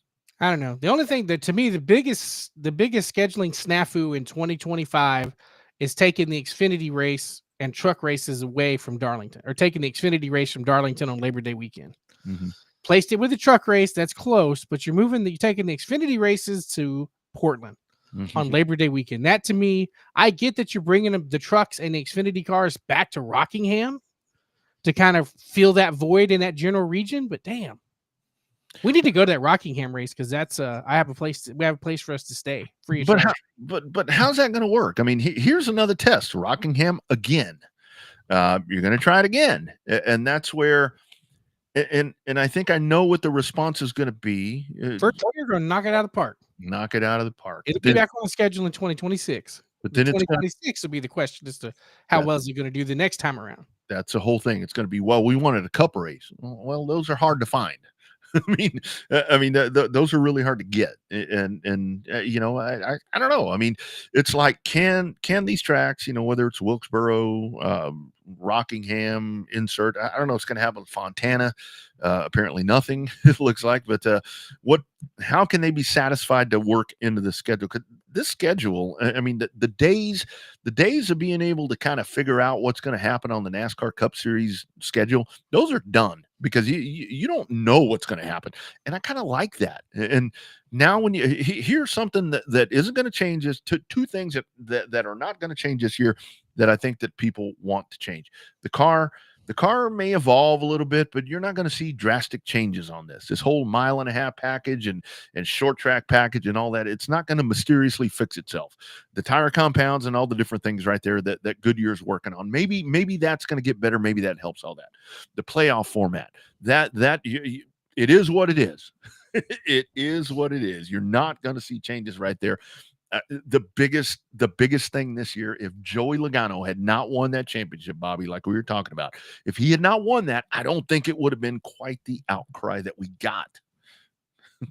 I don't know. The only thing that to me the biggest scheduling snafu in 2025 is taking the Xfinity race and truck races away from Darlington, or taking the Xfinity race from Darlington on Labor Day weekend. Mm-hmm. Placed it with a truck race, that's close, but you're taking the Xfinity races to Portland on Labor Day weekend. That to me, I get that you're bringing the trucks and the Xfinity cars back to Rockingham to kind of fill that void in that general region, but damn. We need to go to that Rockingham race because that's we have a place for us to stay free of charge. But how's that going to work? I mean, here's another test. Rockingham again. You're going to try it again, and that's where. And I think I know what the response is going to be. First, you're going to knock it out of the park. Knock it out of the park. It'll be back on the schedule in 2026. But then 2026 will be the question as to how well is it going to do the next time around. That's the whole thing. It's going to be, well, we wanted a cup race. Well, those are hard to find. I mean, those are really hard to get, and I don't know. I mean, it's like, can these tracks, whether it's Wilkesboro, Rockingham, insert, I don't know what's going to happen with Fontana. Apparently nothing, it looks like. But how can they be satisfied to work into the schedule? Because this schedule, I mean, the days of being able to kind of figure out what's going to happen on the NASCAR Cup Series schedule, those are done, because you don't know what's going to happen. And I kind of like that. And now when you hear something that isn't going to change, is two things that are not going to change this year that I think that people want to change. The car may evolve a little bit, but you're not going to see drastic changes on this whole 1.5 mile package and short track package and all that. It's not going to mysteriously fix itself. The tire compounds and all the different things right there that Goodyear's working on. Maybe that's going to get better. Maybe that helps all that. The playoff format, it is what it is. It is what it is. You're not going to see changes right there. The biggest thing this year, if Joey Logano had not won that championship, Bobby, like we were talking about, if he had not won that, I don't think it would have been quite the outcry that we got.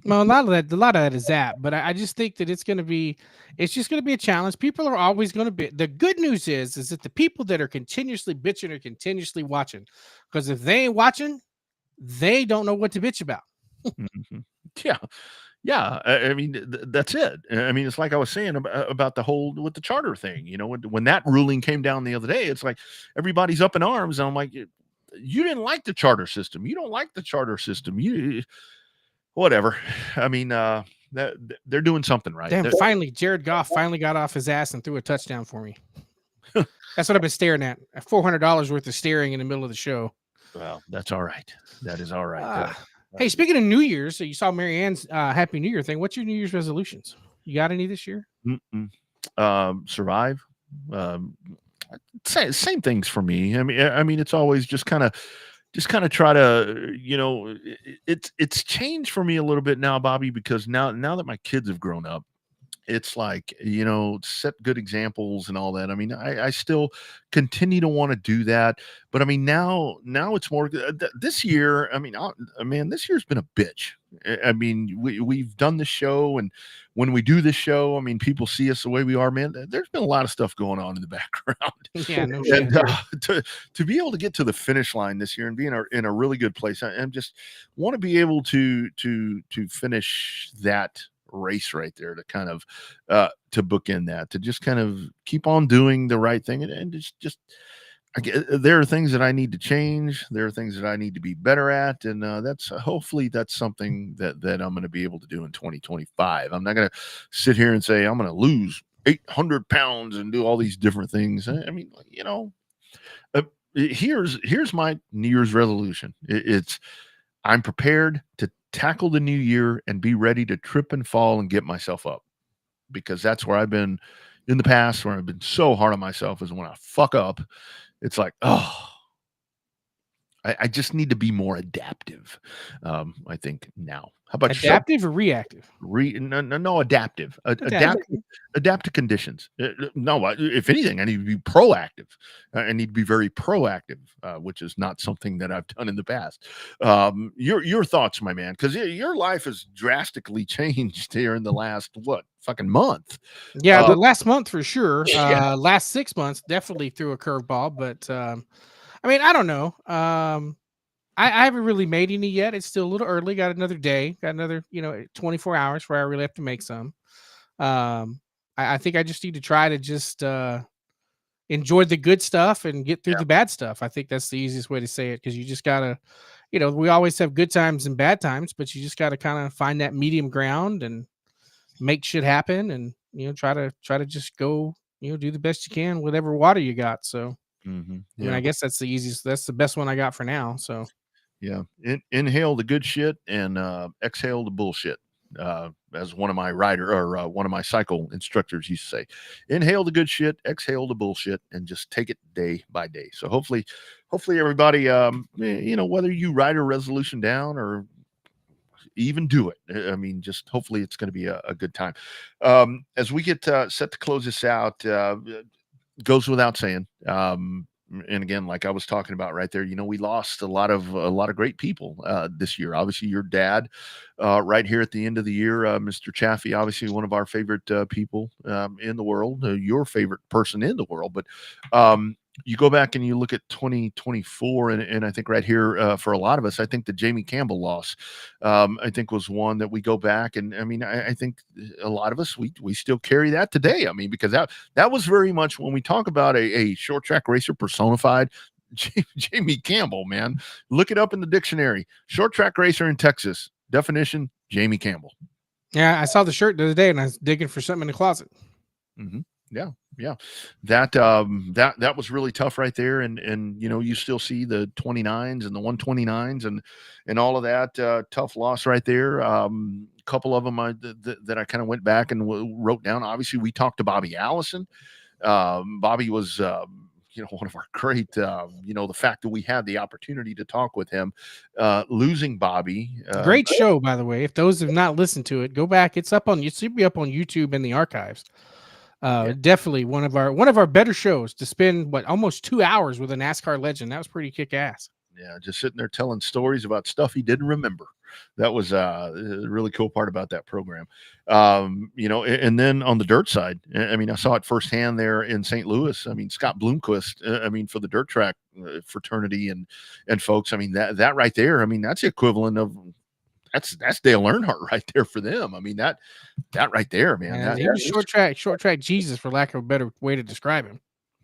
Well, a lot of that is that, but I just think that it's just going to be a challenge. People are always going to be. The good news is that the people that are continuously bitching are continuously watching, because if they ain't watching, they don't know what to bitch about. Yeah, I mean, that's it. I mean, it's like I was saying about the whole with the charter thing. When that ruling came down the other day, it's like everybody's up in arms. And I'm like, you didn't like the charter system. You don't like the charter system. Whatever. I mean, they're doing something right. Damn, finally, Jared Goff finally got off his ass and threw a touchdown for me. That's what I've been staring at. $400 worth of staring in the middle of the show. Well, that's all right. That is all right. Hey, speaking of New Year's, so you saw Mary Ann's Happy New Year thing. What's your New Year's resolutions? You got any this year? Survive. Same things for me. I mean, it's always just kind of try to, it's changed for me a little bit now, Bobby, because now that my kids have grown up, it's like, set good examples and all that. I mean, I still continue to want to do that, but I mean, now it's more this year. I mean, this year's been a bitch. I mean, we've done the show, and when we do this show, I mean, people see us the way we are, man. There's been a lot of stuff going on in the background. Yeah, no and to be able to get to the finish line this year and be in a really good place, I just want to be able to finish that race right there, to kind of to bookend that, to just kind of keep on doing the right thing, and just there are things that I need to change, there are things that I need to be better at, and hopefully that's something that I'm going to be able to do in 2025. I'm not going to sit here and say I'm going to lose 800 pounds and do all these different things. I mean, you know, uh, here's my New Year's resolution. It's I'm prepared to tackle the new year and be ready to trip and fall and get myself up, because that's where I've been in the past, where I've been so hard on myself, is when I fuck up. It's like, oh, I just need to be more adaptive. I think now. How about yourself? Adaptive or reactive? No, adaptive. Adaptive. Adapt to conditions. No, if anything, I need to be proactive. I need to be very proactive, which is not something that I've done in the past. Your thoughts, my man, because your life has drastically changed here in the last fucking month. Yeah, the last month for sure. Yeah. Last 6 months definitely threw a curveball, but I mean, I don't know. I haven't really made any yet. It's still a little early. Got another day. Got another 24 hours where I really have to make some. I think I just need to try to just enjoy the good stuff and get through the bad stuff. I think that's the easiest way to say it, because you just gotta, we always have good times and bad times, but you just gotta kind of find that medium ground and make shit happen, and try to just go, do the best you can, whatever water you got. So Mhm. I mean, I guess that's the easiest. That's the best one I got for now. So Yeah. Inhale the good shit and exhale the bullshit. As one of my one of my cycle instructors used to say, inhale the good shit, exhale the bullshit, and just take it day by day. So hopefully everybody, whether you write a resolution down or even do it, I mean, just hopefully it's going to be a good time. As we get set to close this out, goes without saying. And again, like I was talking about right there, we lost a lot of great people this year. Obviously, your dad, right here at the end of the year, Mr. Chaffee, obviously one of our favorite people in the world, your favorite person in the world. But you go back and you look at 2024, and I think right here for a lot of us, I think the Jamie Campbell loss, I think was one that we go back, and I mean, I think a lot of us we still carry that today. I mean, because that was very much when we talk about a short track racer personified. Jamie Campbell, man, look it up in the dictionary. Short track racer in Texas. Definition: Jamie Campbell. yeah, I saw the shirt the other day and I was digging for something in the closet. Mm-hmm. Yeah. That was really tough right there. And you still see the 29s and the 129s and all of that tough loss right there. A couple of them that I kind of went back and wrote down. Obviously, we talked to Bobby Allison. Bobby was one of our great, the fact that we had the opportunity to talk with him, losing Bobby. Great show, by the way. If those have not listened to it, go back. It should be up on YouTube in the archives. Definitely one of our better shows, to spend almost 2 hours with a NASCAR legend. That was pretty kick ass. Yeah, just sitting there telling stories about stuff he didn't remember. That was a really cool part about that program. And then on the dirt side, I mean, I saw it firsthand there in St. Louis. I mean, Scott Bloomquist, for the dirt track fraternity and folks, I mean, that right there, I mean, that's the equivalent of that's Dale Earnhardt right there for them. I mean, that right there, man. He was short track Jesus, for lack of a better way to describe him.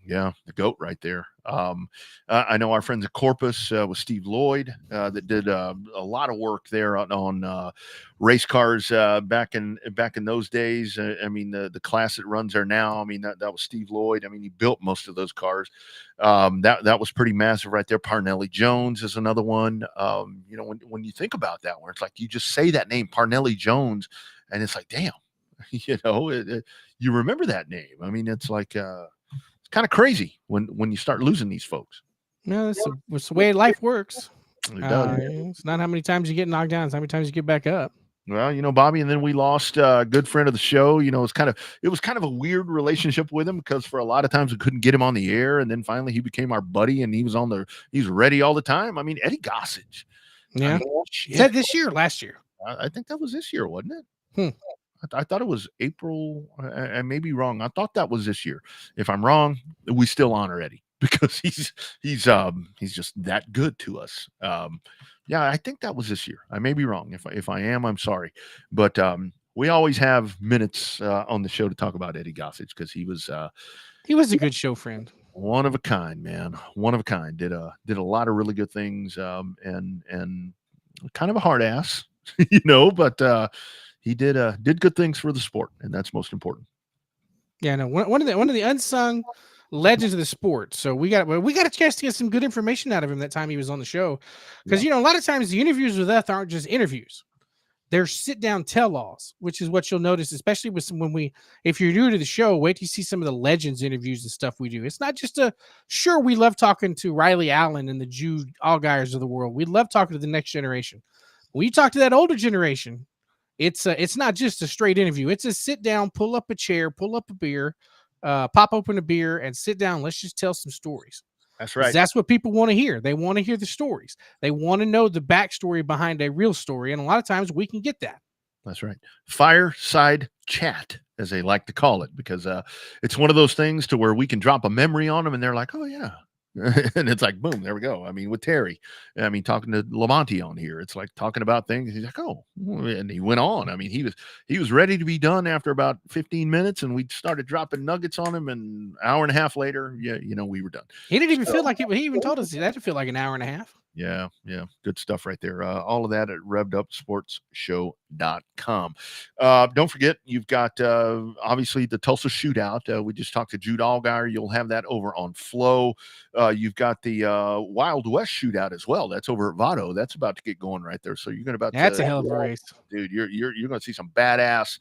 Yeah, the GOAT right there. I know our friends at Corpus with Steve Lloyd that did a lot of work there on race cars back in those days. I mean, the class that runs there now. I mean, that was Steve Lloyd. I mean, he built most of those cars. That was pretty massive right there. Parnelli Jones is another one. When you think about that, where it's like you just say that name, Parnelli Jones, and it's like, damn, you remember that name. I mean, it's like. It's kind of crazy when you start losing these folks. No, that's the way life works. It does. It's not how many times you get knocked down; it's how many times you get back up. Well, Bobby, and then we lost a good friend of the show. It was kind of a weird relationship with him, because for a lot of times we couldn't get him on the air, and then finally he became our buddy, and he's ready all the time. I mean, Eddie Gossage. Yeah, is that this year or last year? I think that was this year, wasn't it? I thought it was April. I may be wrong. I thought that was this year. If I'm wrong, we still honor Eddie, because he's just that good to us. Yeah, I think that was this year. I may be wrong. If I am, I'm sorry. But we always have minutes on the show to talk about Eddie Gossage, because he was a good show friend. One of a kind, man. One of a kind. Did a lot of really good things, and kind of a hard ass, but he did good things for the sport, and that's most important. Yeah, no, one of the unsung legends of the sport. So we got a chance to get some good information out of him that time he was on the show, because a lot of times the interviews with us aren't just interviews; they're sit down tell-alls, which is what you'll notice, especially with if you're new to the show. Wait till you see some of the legends interviews and stuff we do. It's not just sure, we love talking to Riley Allen and the Jude Allgaiers of the world. We love talking to the next generation. When you talk to that older generation, it's not just a straight interview. It's a sit down, pull up a chair, pull up a beer, pop open a beer, and sit down. Let's just tell some stories. That's right. That's what people want to hear. They want to hear the stories. They want to know the backstory behind a real story, and a lot of times we can get that. That's right. Fireside chat, as they like to call it, because it's one of those things to where we can drop a memory on them, and they're like, "Oh yeah." And it's like, boom, there we go. I mean, with Terry, I mean, talking to Lamonti on here, it's like talking about things. He's like, oh, and he went on. I mean, he was ready to be done after about 15 minutes, and we started dropping nuggets on him. And an hour and a half later, we were done. He didn't even feel like it. He even told us that to feel like an hour and a half. Yeah. Good stuff right there. All of that at RevvedUpSportsShow.com. Don't forget, you've got obviously the Tulsa Shootout. We just talked to Jude Allgaier. You'll have that over on Flow. You've got the Wild West Shootout as well. That's over at Vado. That's about to get going right there. So you're going to That's a hell of a race, dude. You're going to see some badass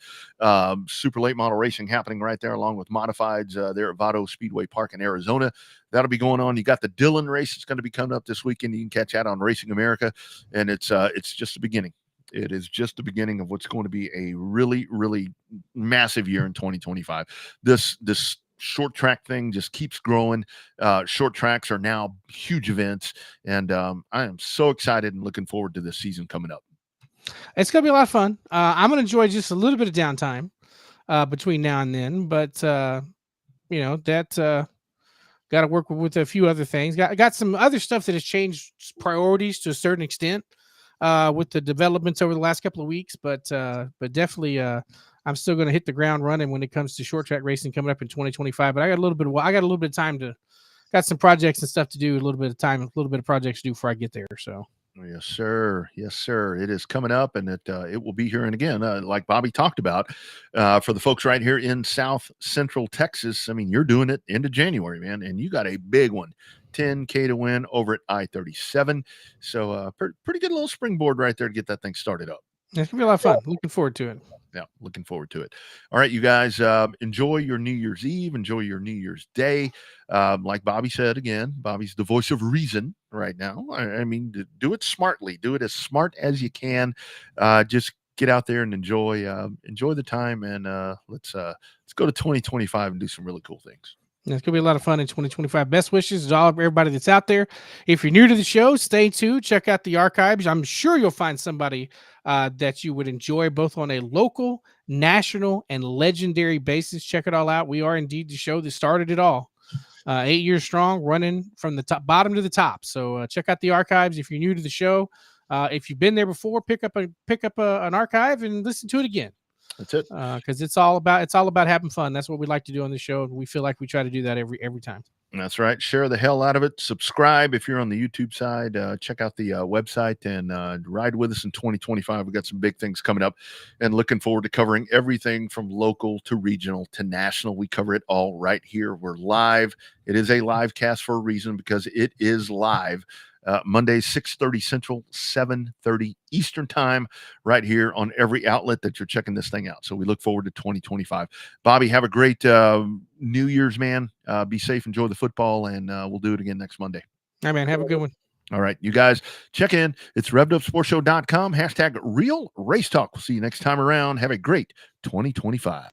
super late model racing happening right there, along with modifieds there at Vado Speedway Park in Arizona. That'll be going on. You got the Dillon race that's going to be coming up this weekend. You can catch that on Racing America, and it's just the beginning. It is just the beginning of what's going to be a really, really massive year in 2025. This short track thing just keeps growing. Short tracks are now huge events, and I am so excited and looking forward to this season coming up. It's going to be a lot of fun. I'm going to enjoy just a little bit of downtime between now and then, but got to work with a few other things. Got some other stuff that has changed priorities to a certain extent with the developments over the last couple of weeks, but definitely I'm still going to hit the ground running when it comes to short track racing coming up in 2025. But I got a little bit of time got some projects and stuff to do, a little bit of projects to do before I get there. So. Yes, sir. It is coming up, and it will be here. And again, like Bobby talked about, for the folks right here in South Central Texas, I mean, you're doing it into January, man, and you got a big one, 10K to win over at I-37. So pretty good little springboard right there to get that thing started up. It's going to be a lot of fun. Looking forward to it. Yeah, looking forward to it. All right, you guys, enjoy your New Year's Eve. Enjoy your New Year's Day. Like Bobby said, again, Bobby's the voice of reason right now. I mean, do it smartly. Do it as smart as you can. Just get out there and enjoy the time. And let's go to 2025 and do some really cool things. It's going to be a lot of fun in 2025. Best wishes to all of everybody that's out there. If you're new to the show, stay tuned. Check out the archives. I'm sure you'll find somebody that you would enjoy, both on a local, national, and legendary basis. Check it all out. We are indeed the show that started it all. 8 years strong, running from the bottom to the top. So check out the archives if you're new to the show. If you've been there before, pick up an archive and listen to it again. That's it. Because it's all about having fun. That's what we like to do on the show. We feel like we try to do that every time. That's right. Share the hell out of it. Subscribe if you're on the YouTube side. Check out the website and ride with us in 2025. We've got some big things coming up, and looking forward to covering everything from local to regional to national. We cover it all right here. We're live. It is a live cast for a reason, because it is live. Mondays, 6:30 Central, 7:30 Eastern time, right here on every outlet that you're checking this thing out. So we look forward to 2025. Bobby, have a great New Year's, man. Be safe, enjoy the football, and we'll do it again next Monday. All right, man. Have a good one. All right, you guys, check in. It's RevvedUpSportsShow.com, #Real Race Talk. We'll see you next time around. Have a great 2025.